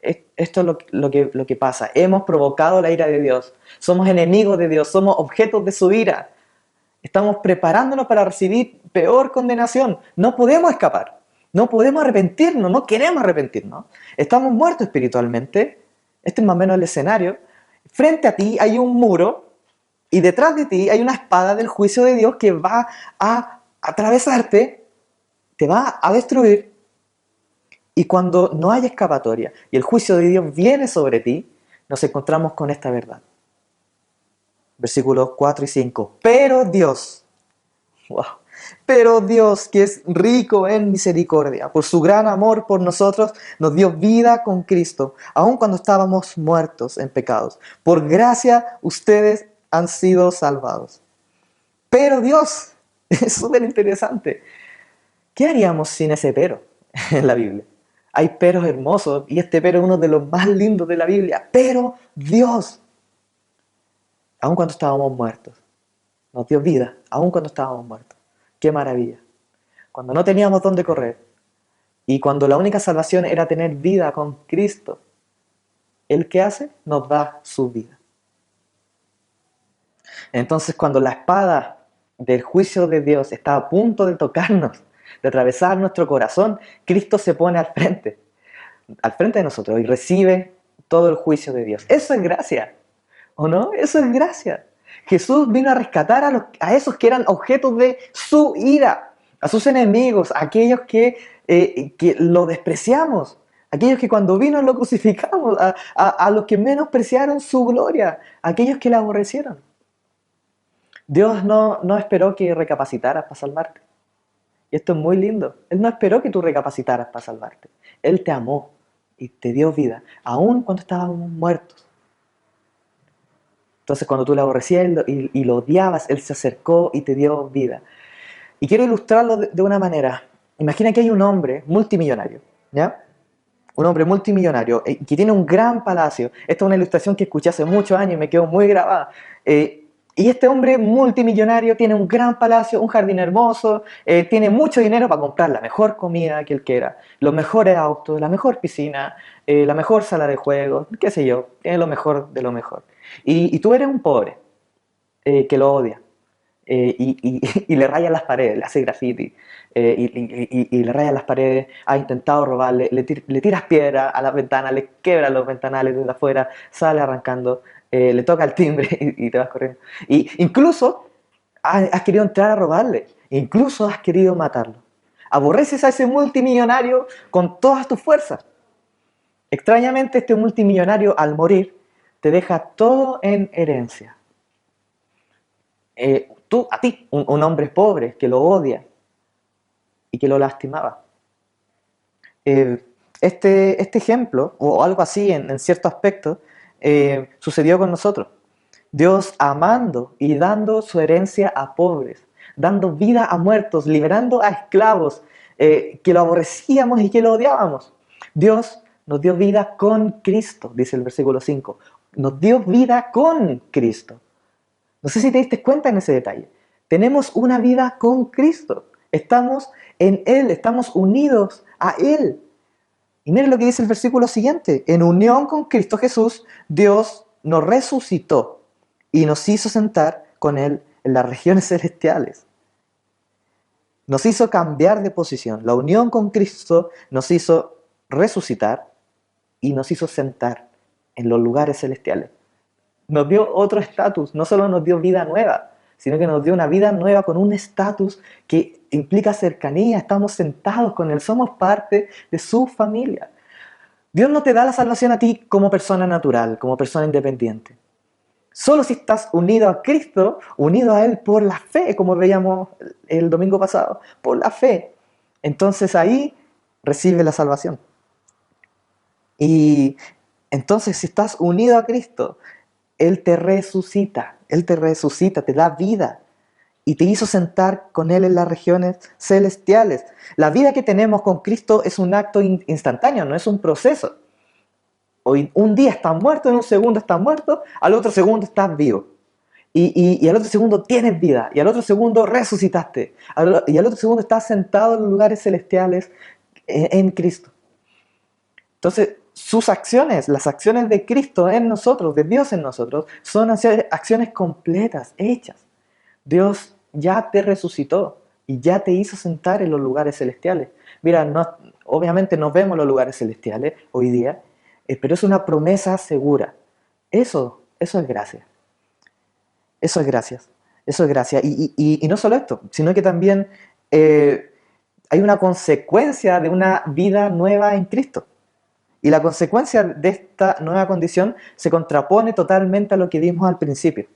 Esto es lo que pasa. Hemos provocado la ira de Dios. Somos enemigos de Dios. Somos objetos de su ira. Estamos preparándonos para recibir peor condenación. No podemos escapar. No podemos arrepentirnos. No queremos arrepentirnos. Estamos muertos espiritualmente. Este es más o menos el escenario. Frente a ti hay un muro y detrás de ti hay una espada del juicio de Dios que va a atravesarte, te va a destruir. Y cuando no hay escapatoria y el juicio de Dios viene sobre ti, nos encontramos con esta verdad. Versículos 4 y 5. Pero Dios, pero Dios, que es rico en misericordia, por su gran amor por nosotros, nos dio vida con Cristo, aun cuando estábamos muertos en pecados. Por gracia ustedes han sido salvados. Pero Dios, es súper interesante. ¿Qué haríamos sin ese pero en la Biblia? Hay peros hermosos y este pero es uno de los más lindos de la Biblia. Pero Dios, aun cuando estábamos muertos, nos dio vida, aun cuando estábamos muertos. ¡Qué maravilla! Cuando no teníamos dónde correr y cuando la única salvación era tener vida con Cristo, ¿Él qué hace? Nos da su vida. Entonces, cuando la espada del juicio de Dios está a punto de tocarnos, de atravesar nuestro corazón, Cristo se pone al frente de nosotros y recibe todo el juicio de Dios. Eso es gracia, ¿o no? Eso es gracia. Jesús vino a rescatar a esos que eran objetos de su ira, a sus enemigos, a aquellos que lo despreciamos, aquellos que cuando vino lo crucificamos, a los que menospreciaron su gloria, a aquellos que la aborrecieron. Dios no esperó que recapacitaras para salvarte. Y esto es muy lindo. Él no esperó que tú recapacitaras para salvarte. Él te amó y te dio vida, aun cuando estábamos muertos. Entonces, cuando tú le aborrecías y lo odiabas, Él se acercó y te dio vida. Y quiero ilustrarlo de una manera. Imagina que hay un hombre multimillonario, ¿ya? Un hombre multimillonario que tiene un gran palacio. Esta es una ilustración que escuché hace muchos años y me quedó muy grabada. Y este hombre multimillonario tiene un gran palacio, un jardín hermoso, tiene mucho dinero para comprar la mejor comida que él quiera, los mejores autos, la mejor piscina, la mejor sala de juegos, qué sé yo, tiene lo mejor de lo mejor. Y tú eres un pobre que lo odia y le raya las paredes, le hace graffiti y le raya las paredes, ha intentado robarle, le tiras piedra a las ventanas, le quebras los ventanales desde afuera, sale arrancando. Le toca el timbre y te vas corriendo. Y incluso has querido entrar a robarle, incluso has querido matarlo. Aborreces a ese multimillonario con todas tus fuerzas. Extrañamente, este multimillonario al morir te deja todo en herencia. A ti, un hombre pobre que lo odia y que lo lastimaba. Este ejemplo, o algo así en cierto aspecto, sucedió con nosotros. Dios amando y dando su herencia a pobres, dando vida a muertos, liberando a esclavos que lo aborrecíamos y que lo odiábamos. Dios nos dio vida con Cristo, dice el versículo 5. Nos dio vida con Cristo. No sé si te diste cuenta en ese detalle. Tenemos una vida con Cristo. Estamos en Él, estamos unidos a Él. Y miren lo que dice el versículo siguiente. En unión con Cristo Jesús, Dios nos resucitó y nos hizo sentar con Él en las regiones celestiales. Nos hizo cambiar de posición. La unión con Cristo nos hizo resucitar y nos hizo sentar en los lugares celestiales. Nos dio otro estatus. No solo nos dio vida nueva, sino que nos dio una vida nueva con un estatus que implica cercanía. Estamos sentados con Él, somos parte de su familia. Dios no te da la salvación a ti como persona natural, como persona independiente. Solo si estás unido a Cristo, unido a Él por la fe, como veíamos el domingo pasado, por la fe. Entonces ahí recibes la salvación. Y entonces si estás unido a Cristo, Él te resucita, te da vida. y te hizo sentar con Él en las regiones celestiales. La vida que tenemos con Cristo es un acto instantáneo, no es un proceso. Hoy, un día estás muerto, en un segundo estás muerto, al otro segundo estás vivo. Y al otro segundo tienes vida, y al otro segundo resucitaste, y al otro segundo estás sentado en los lugares celestiales en Cristo. Entonces, sus acciones, las acciones de Cristo en nosotros, de Dios en nosotros, son acciones completas, hechas. Dios ya te resucitó y ya te hizo sentar en los lugares celestiales. Mira, obviamente no vemos los lugares celestiales hoy día, pero es una promesa segura. Eso es gracia. Eso es gracias. Eso es gracia. Y no solo esto, sino que también hay una consecuencia de una vida nueva en Cristo. Y la consecuencia de esta nueva condición se contrapone totalmente a lo que vimos al principio.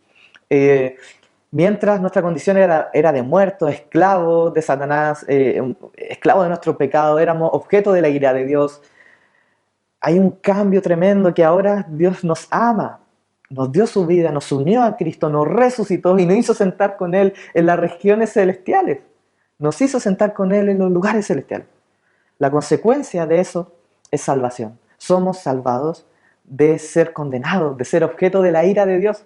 Mientras nuestra condición era de muertos, esclavos de Satanás, esclavos de nuestro pecado, éramos objeto de la ira de Dios, hay un cambio tremendo que ahora Dios nos ama, nos dio su vida, nos unió a Cristo, nos resucitó y nos hizo sentar con Él en las regiones celestiales. Nos hizo sentar con Él en los lugares celestiales. La consecuencia de eso es salvación. Somos salvados de ser condenados, de ser objeto de la ira de Dios.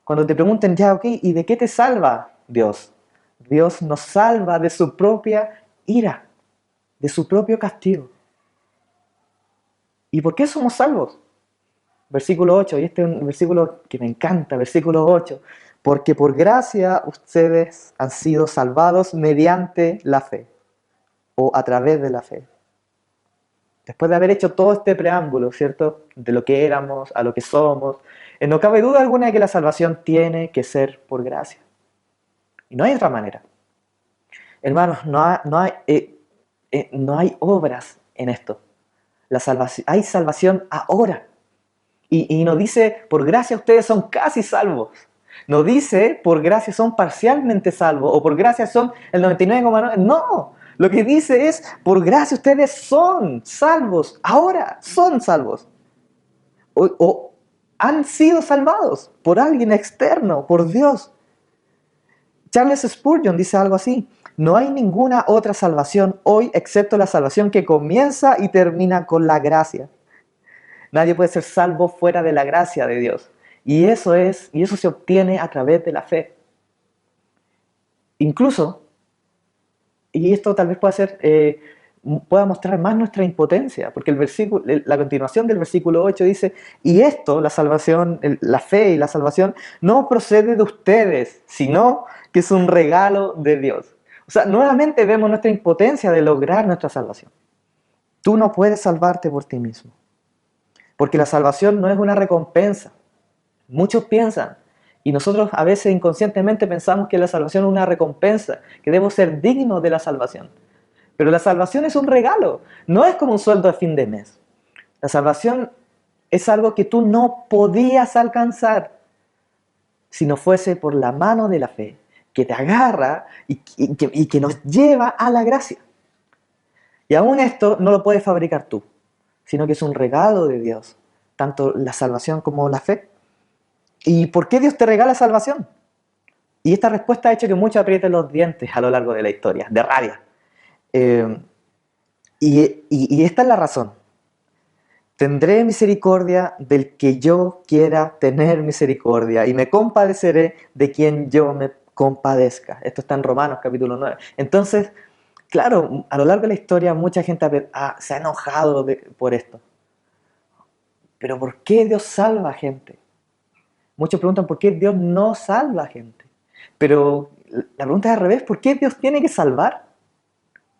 Cuando te pregunten, ya, ok, ¿y de qué te salva Dios? Dios nos salva de su propia ira, de su propio castigo. ¿Y por qué somos salvos? Versículo 8, y este es un versículo que me encanta, versículo 8. Porque por gracia ustedes han sido salvados mediante la fe, o a través de la fe. Después de haber hecho todo este preámbulo, ¿cierto? De lo que éramos, a lo que somos, no cabe duda alguna de que la salvación tiene que ser por gracia. Y no hay otra manera. Hermanos, no hay obras en esto. Hay salvación ahora. Y nos dice, por gracia ustedes son casi salvos. No dice, por gracia son parcialmente salvos, o por gracia son el 99,9. No, lo que dice es, por gracia ustedes son salvos. Ahora son salvos. O han sido salvados por alguien externo, por Dios. Charles Spurgeon dice algo así: no hay ninguna otra salvación hoy excepto la salvación que comienza y termina con la gracia. Nadie puede ser salvo fuera de la gracia de Dios. Y eso se obtiene a través de la fe. Incluso, y esto tal vez pueda mostrar más nuestra impotencia, porque la continuación del versículo 8 dice, y esto, la salvación, la fe y la salvación, no procede de ustedes, sino que es un regalo de Dios. O sea, nuevamente vemos nuestra impotencia de lograr nuestra salvación. Tú no puedes salvarte por ti mismo, porque la salvación no es una recompensa. Muchos piensan, y nosotros a veces inconscientemente pensamos que la salvación es una recompensa, que debo ser digno de la salvación. Pero la salvación es un regalo, no es como un sueldo de fin de mes. La salvación es algo que tú no podías alcanzar si no fuese por la mano de la fe, que te agarra y que nos lleva a la gracia. Y aún esto no lo puedes fabricar tú, sino que es un regalo de Dios, tanto la salvación como la fe. ¿Y por qué Dios te regala salvación? Y esta respuesta ha hecho que muchos aprieten los dientes a lo largo de la historia, de rabia. Y esta es la razón. Tendré misericordia del que yo quiera tener misericordia y me compadeceré de quien yo me compadezca. Esto está en Romanos capítulo 9. Entonces, claro, a lo largo de la historia mucha gente se ha enojado por esto. Pero ¿por qué Dios salva a gente? Muchos preguntan por qué Dios no salva a gente. Pero la pregunta es al revés, ¿por qué Dios tiene que salvar?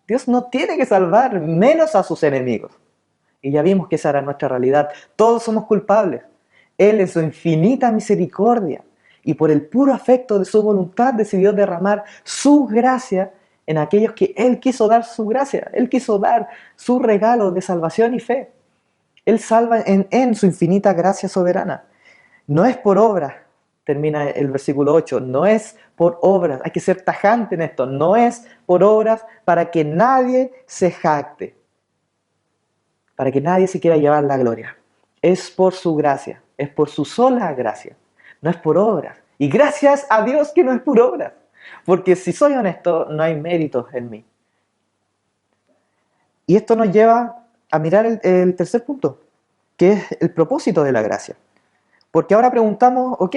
Dios no tiene que salvar, menos a sus enemigos. Y ya vimos que esa era nuestra realidad. Todos somos culpables. Él en su infinita misericordia y por el puro afecto de su voluntad decidió derramar su gracia en aquellos que Él quiso dar su gracia. Él quiso dar su regalo de salvación y fe. Él salva en su infinita gracia soberana. No es por obras, termina el versículo 8, no es por obras, hay que ser tajante en esto, no es por obras para que nadie se jacte, para que nadie se quiera llevar la gloria. Es por su gracia, es por su sola gracia, no es por obras. Y gracias a Dios que no es por obras, porque si soy honesto, no hay méritos en mí. Y esto nos lleva a mirar el tercer punto, que es el propósito de la gracia. Porque ahora preguntamos, ok,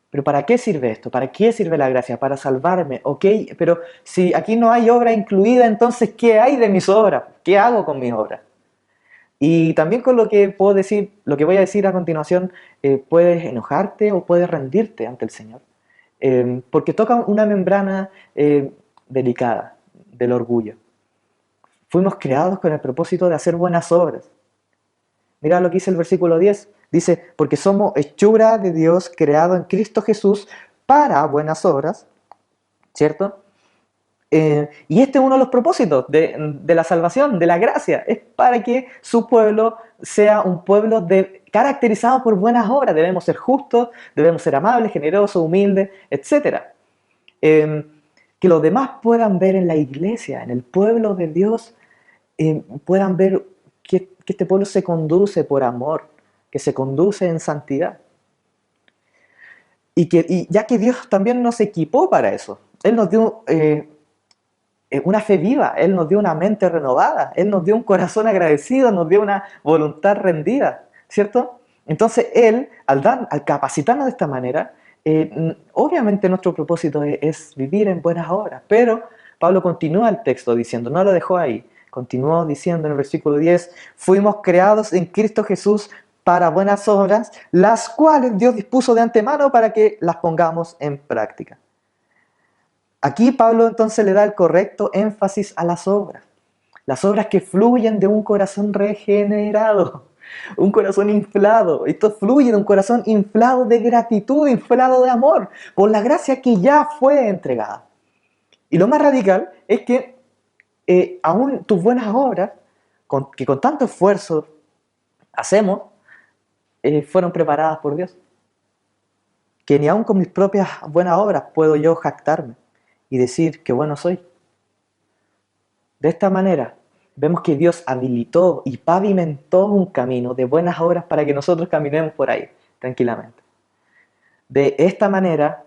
pero ¿para qué sirve esto? ¿Para qué sirve la gracia? Para salvarme, ok, pero si aquí no hay obra incluida, entonces ¿qué hay de mis obras? ¿Qué hago con mis obras? Y también con lo que puedo decir, lo que voy a decir a continuación, puedes enojarte o puedes rendirte ante el Señor. Porque toca una membrana delicada del orgullo. Fuimos creados con el propósito de hacer buenas obras. Mira lo que dice el versículo 10. Dice, porque somos hechura de Dios creado en Cristo Jesús para buenas obras, ¿cierto? Y este es uno de los propósitos de la salvación, de la gracia, es para que su pueblo sea un pueblo caracterizado por buenas obras. Debemos ser justos, debemos ser amables, generosos, humildes, etc. Que los demás puedan ver en la iglesia, en el pueblo de Dios, puedan ver que este pueblo se conduce por amor, que se conduce en santidad. Y ya que Dios también nos equipó para eso, Él nos dio una fe viva, Él nos dio una mente renovada, Él nos dio un corazón agradecido, nos dio una voluntad rendida, ¿cierto? Entonces Él, al capacitarnos de esta manera, obviamente nuestro propósito es vivir en buenas obras, pero Pablo continúa el texto diciendo, no lo dejó ahí, continuó diciendo en el versículo 10, fuimos creados en Cristo Jesús para buenas obras, las cuales Dios dispuso de antemano para que las pongamos en práctica. Aquí Pablo entonces le da el correcto énfasis a las obras que fluyen de un corazón regenerado, un corazón inflado. Esto fluye de un corazón inflado de gratitud, inflado de amor, por la gracia que ya fue entregada. Y lo más radical es que aún tus buenas obras, que con tanto esfuerzo hacemos, fueron preparadas por Dios. Que ni aún con mis propias buenas obras puedo yo jactarme y decir que bueno soy. De esta manera, vemos que Dios habilitó y pavimentó un camino de buenas obras para que nosotros caminemos por ahí, tranquilamente. De esta manera,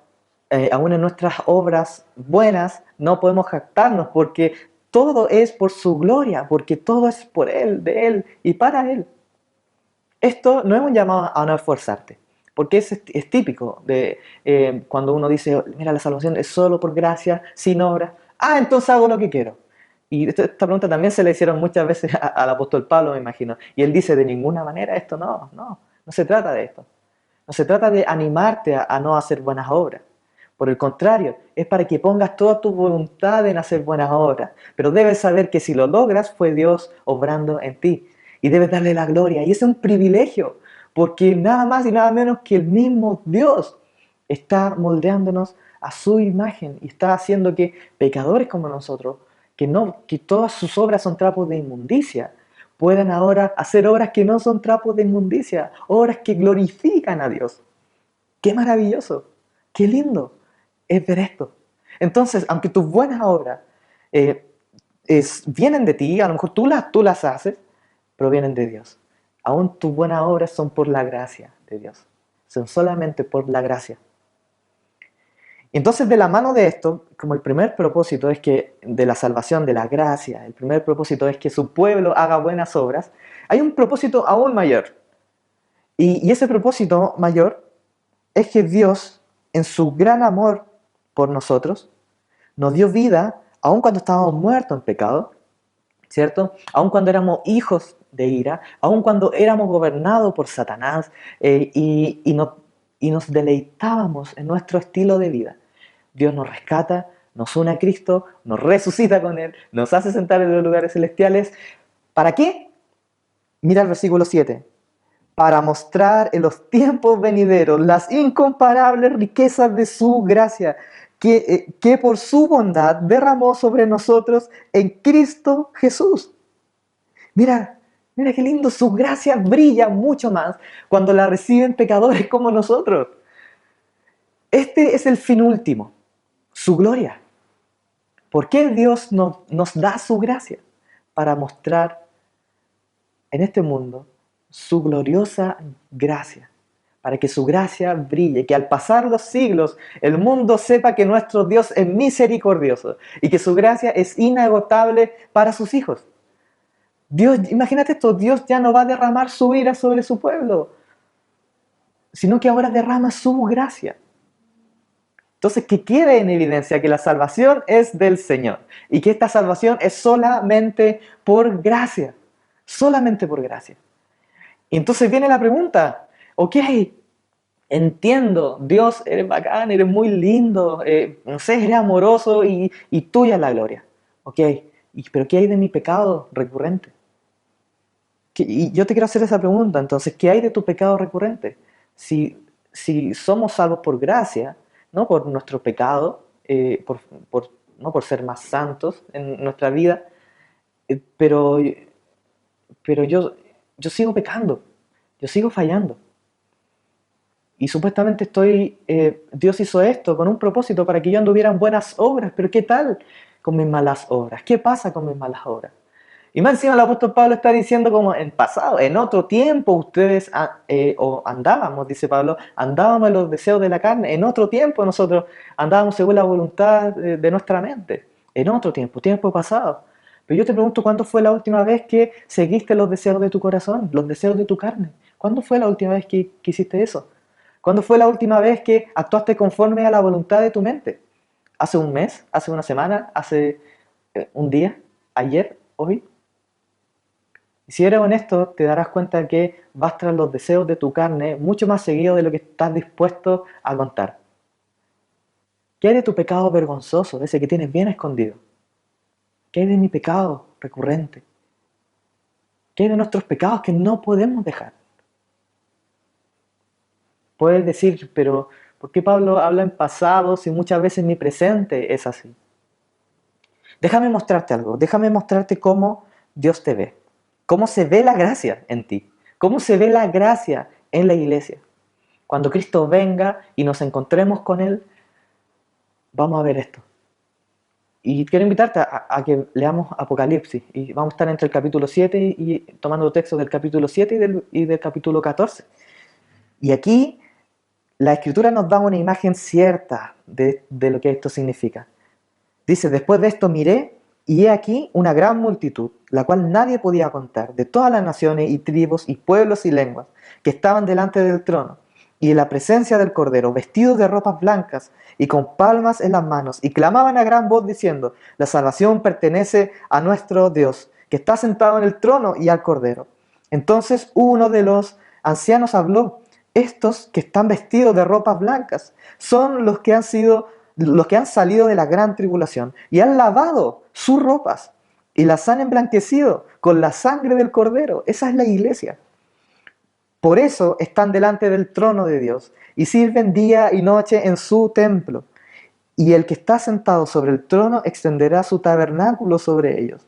aún en nuestras obras buenas, no podemos jactarnos porque todo es por su gloria, porque todo es por Él, de Él y para Él. Esto no es un llamado a no esforzarte, porque es típico de cuando uno dice, mira, la salvación es solo por gracia, sin obra. Entonces hago lo que quiero. Y esta pregunta también se le hicieron muchas veces al apóstol Pablo, me imagino. Y él dice, de ninguna manera esto no se trata de esto. No se trata de animarte a no hacer buenas obras. Por el contrario, es para que pongas toda tu voluntad en hacer buenas obras. Pero debes saber que si lo logras, fue Dios obrando en ti. Y debes darle la gloria. Y ese es un privilegio, porque nada más y nada menos que el mismo Dios está moldeándonos a su imagen y está haciendo que pecadores como nosotros, que todas sus obras son trapos de inmundicia, puedan ahora hacer obras que no son trapos de inmundicia, obras que glorifican a Dios. ¡Qué maravilloso! ¡Qué lindo es ver esto! Entonces, aunque tus buenas obras vienen de ti, a lo mejor tú las haces, provienen de Dios. Aún tus buenas obras son por la gracia de Dios. Son solamente por la gracia. Entonces, de la mano de esto, como el primer propósito es que de la salvación, de la gracia, el primer propósito es que su pueblo haga buenas obras, hay un propósito aún mayor. Y ese propósito mayor es que Dios, en su gran amor por nosotros, nos dio vida aun cuando estábamos muertos en pecado, ¿cierto? Aun cuando éramos hijos de ira, aun cuando éramos gobernados por Satanás y nos deleitábamos en nuestro estilo de vida. Dios nos rescata, nos une a Cristo, nos resucita con Él, nos hace sentar en los lugares celestiales. ¿Para qué? Mira el versículo 7. Para mostrar en los tiempos venideros las incomparables riquezas de su gracia, que por su bondad derramó sobre nosotros en Cristo Jesús. Mira qué lindo, su gracia brilla mucho más cuando la reciben pecadores como nosotros. Este es el fin último, su gloria. ¿Por qué Dios nos da su gracia? Para mostrar en este mundo su gloriosa gracia, para que su gracia brille, que al pasar los siglos el mundo sepa que nuestro Dios es misericordioso y que su gracia es inagotable para sus hijos. Dios, imagínate esto, Dios ya no va a derramar su ira sobre su pueblo, sino que ahora derrama su gracia. Entonces, que quede en evidencia que la salvación es del Señor y que esta salvación es solamente por gracia, solamente por gracia. Y entonces viene la pregunta, ok, entiendo, Dios, eres bacán, eres muy lindo, no sé, eres amoroso y tuya es la gloria. Ok, pero ¿qué hay de mi pecado recurrente? Y yo te quiero hacer esa pregunta, entonces, ¿qué hay de tu pecado recurrente? Si somos salvos por gracia, no por nuestro pecado, no por ser más santos en nuestra vida, pero yo sigo pecando, yo sigo fallando. Y supuestamente Dios hizo esto con un propósito para que yo anduviera en buenas obras, pero ¿qué tal con mis malas obras? ¿Qué pasa con mis malas obras? Y más encima el apóstol Pablo está diciendo como en pasado, en otro tiempo ustedes andábamos, dice Pablo, andábamos en los deseos de la carne, en otro tiempo nosotros andábamos según la voluntad de nuestra mente, en otro tiempo pasado. Pero yo te pregunto, ¿cuándo fue la última vez que seguiste los deseos de tu corazón, los deseos de tu carne? ¿Cuándo fue la última vez que hiciste eso? ¿Cuándo fue la última vez que actuaste conforme a la voluntad de tu mente? ¿Hace un mes? ¿Hace una semana? ¿Hace un día? ¿Ayer? ¿Hoy? Y si eres honesto, te darás cuenta que vas tras los deseos de tu carne mucho más seguido de lo que estás dispuesto a contar. ¿Qué hay de tu pecado vergonzoso, de ese que tienes bien escondido? ¿Qué hay de mi pecado recurrente? ¿Qué hay de nuestros pecados que no podemos dejar? Puedes decir, pero ¿por qué Pablo habla en pasado si muchas veces mi presente es así? Déjame mostrarte algo, déjame mostrarte cómo Dios te ve. ¿Cómo se ve la gracia en ti? ¿Cómo se ve la gracia en la iglesia? Cuando Cristo venga y nos encontremos con Él, vamos a ver esto. Y quiero invitarte a que leamos Apocalipsis. Y vamos a estar entre el capítulo 7 y tomando textos del capítulo 7 y del capítulo 14. Y aquí la Escritura nos da una imagen cierta de lo que esto significa. Dice, después de esto miré, y he aquí una gran multitud, la cual nadie podía contar, de todas las naciones y tribus y pueblos y lenguas, que estaban delante del trono, y en la presencia del Cordero, vestidos de ropas blancas, y con palmas en las manos, y clamaban a gran voz diciendo, la salvación pertenece a nuestro Dios, que está sentado en el trono y al Cordero. Entonces uno de los ancianos habló, estos que están vestidos de ropas blancas, son los que han salido de la gran tribulación y han lavado sus ropas y las han emblanquecido con la sangre del Cordero. Esa es la iglesia. Por eso están delante del trono de Dios y sirven día y noche en su templo. Y el que está sentado sobre el trono extenderá su tabernáculo sobre ellos.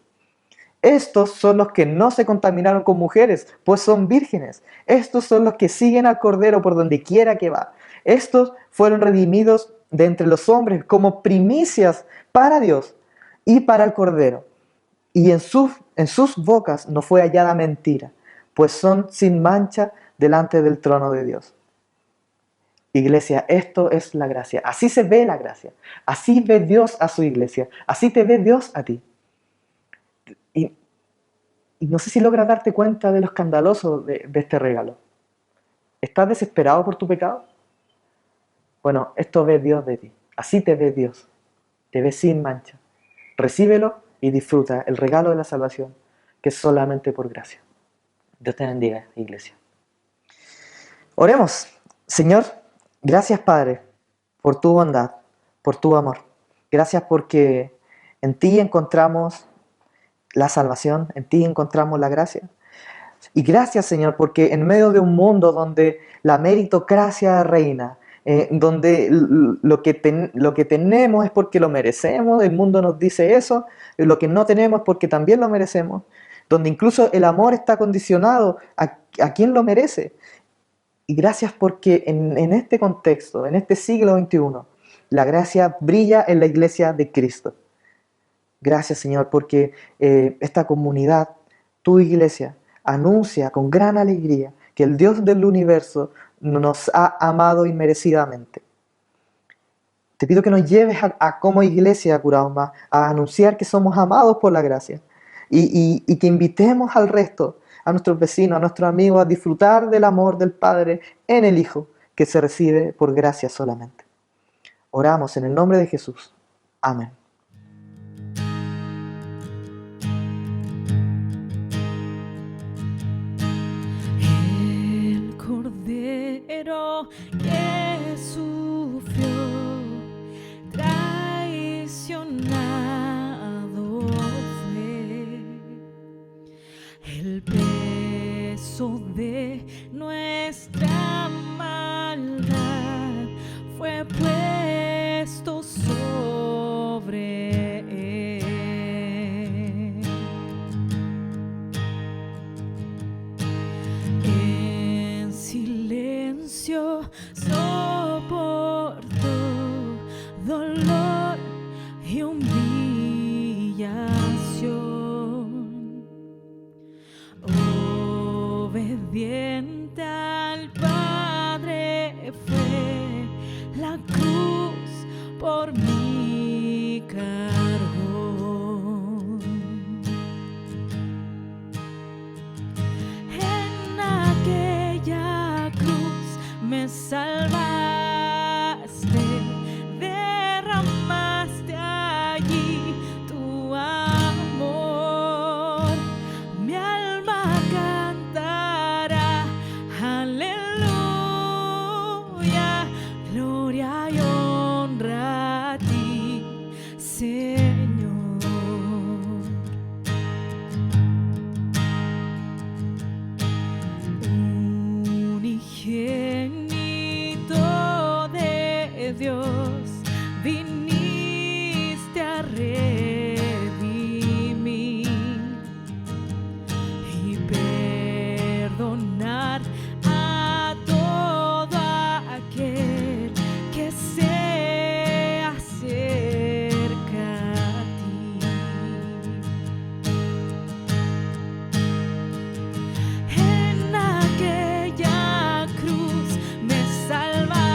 Estos son los que no se contaminaron con mujeres, pues son vírgenes. Estos son los que siguen al Cordero por donde quiera que va. Estos fueron redimidos de entre los hombres como primicias para Dios y para el Cordero. Y en sus bocas no fue hallada mentira, pues son sin mancha delante del trono de Dios. Iglesia, esto es la gracia. Así se ve la gracia. Así ve Dios a su iglesia. Así te ve Dios a ti. Y no sé si logras darte cuenta de lo escandaloso de este regalo. ¿Estás desesperado por tu pecado? Bueno, esto ve Dios de ti. Así te ve Dios. Te ve sin mancha. Recíbelo y disfruta el regalo de la salvación, que es solamente por gracia. Dios te bendiga, iglesia. Oremos. Señor, gracias, Padre, por tu bondad, por tu amor. Gracias porque en ti encontramos la salvación, en ti encontramos la gracia. Y gracias, Señor, porque en medio de un mundo donde la meritocracia reina, donde lo que tenemos es porque lo merecemos, el mundo nos dice eso, lo que no tenemos es porque también lo merecemos, donde incluso el amor está condicionado a quien lo merece. Y gracias porque en este contexto, en este siglo XXI, la gracia brilla en la iglesia de Cristo. Gracias, Señor, porque esta comunidad, tu iglesia, anuncia con gran alegría que el Dios del universo nos ha amado inmerecidamente. Te pido que nos lleves como iglesia, Curauma, a anunciar que somos amados por la gracia y que invitemos al resto, a nuestros vecinos, a nuestros amigos, a disfrutar del amor del Padre en el Hijo, que se recibe por gracia solamente. Oramos en el nombre de Jesús. Amén. El Cordero que sufrió, traicionado fue, el peso de nuestra maldad fue puesto sobre él. En silencio soportó dolor y humillación, obediente al Padre fue, la cruz por mí cargó. En aquella cruz me salvaste, derramaste allí tu amor. Mi alma cantará, aleluya, gloria y honra a ti, Señor. Unigénito de Dios, viniste a redimir y perdonar a todo aquel que se acerca a ti. En aquella cruz me salvaste,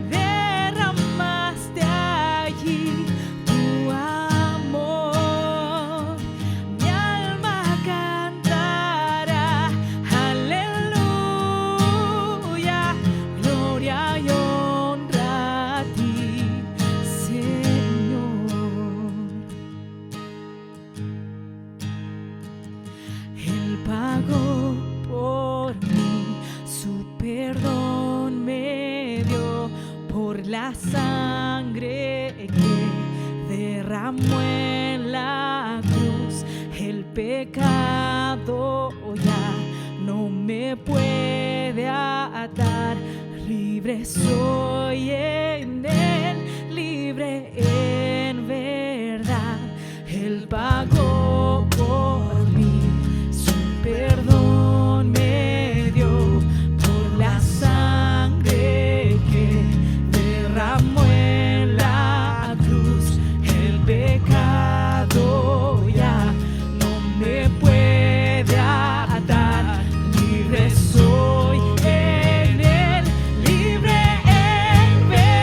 derramaste allí tu amor. Mi alma cantará, aleluya, gloria y honra a ti, Señor. Él pagó por mí, su perdón me dio, por la sangre que derramó en la cruz. El pecado ya no me puede atar, libre soy en él, libre en verdad. Él pagó por mí, su perdón me dio, por la sangre que derramó en la cruz. El pecado ya no me puede atar, libre soy en él, libre en verdad.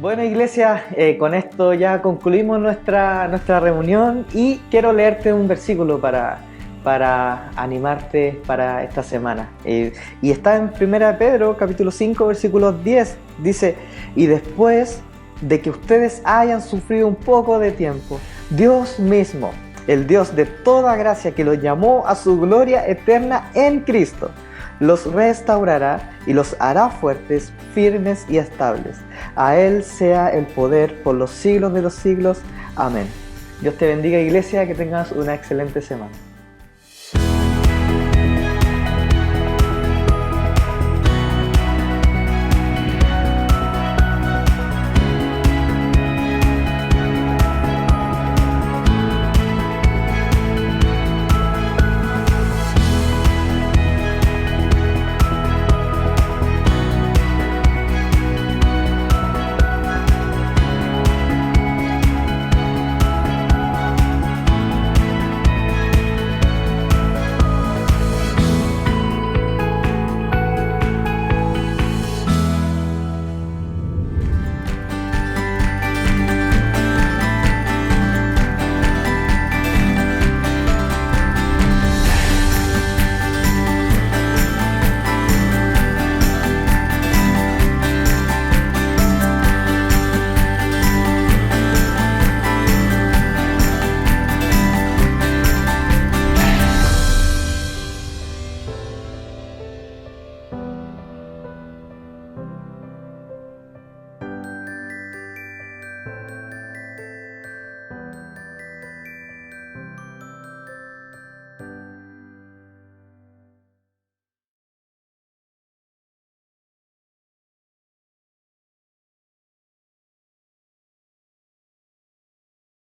Bueno, iglesia, con esto ya concluimos nuestra reunión y quiero leerte un versículo para animarte para esta semana. Y está en 1 Pedro, capítulo 5, versículo 10. Dice, y después de que ustedes hayan sufrido un poco de tiempo, Dios mismo, el Dios de toda gracia que los llamó a su gloria eterna en Cristo, los restaurará y los hará fuertes, firmes y estables. A Él sea el poder por los siglos de los siglos. Amén. Dios te bendiga, iglesia, que tengas una excelente semana.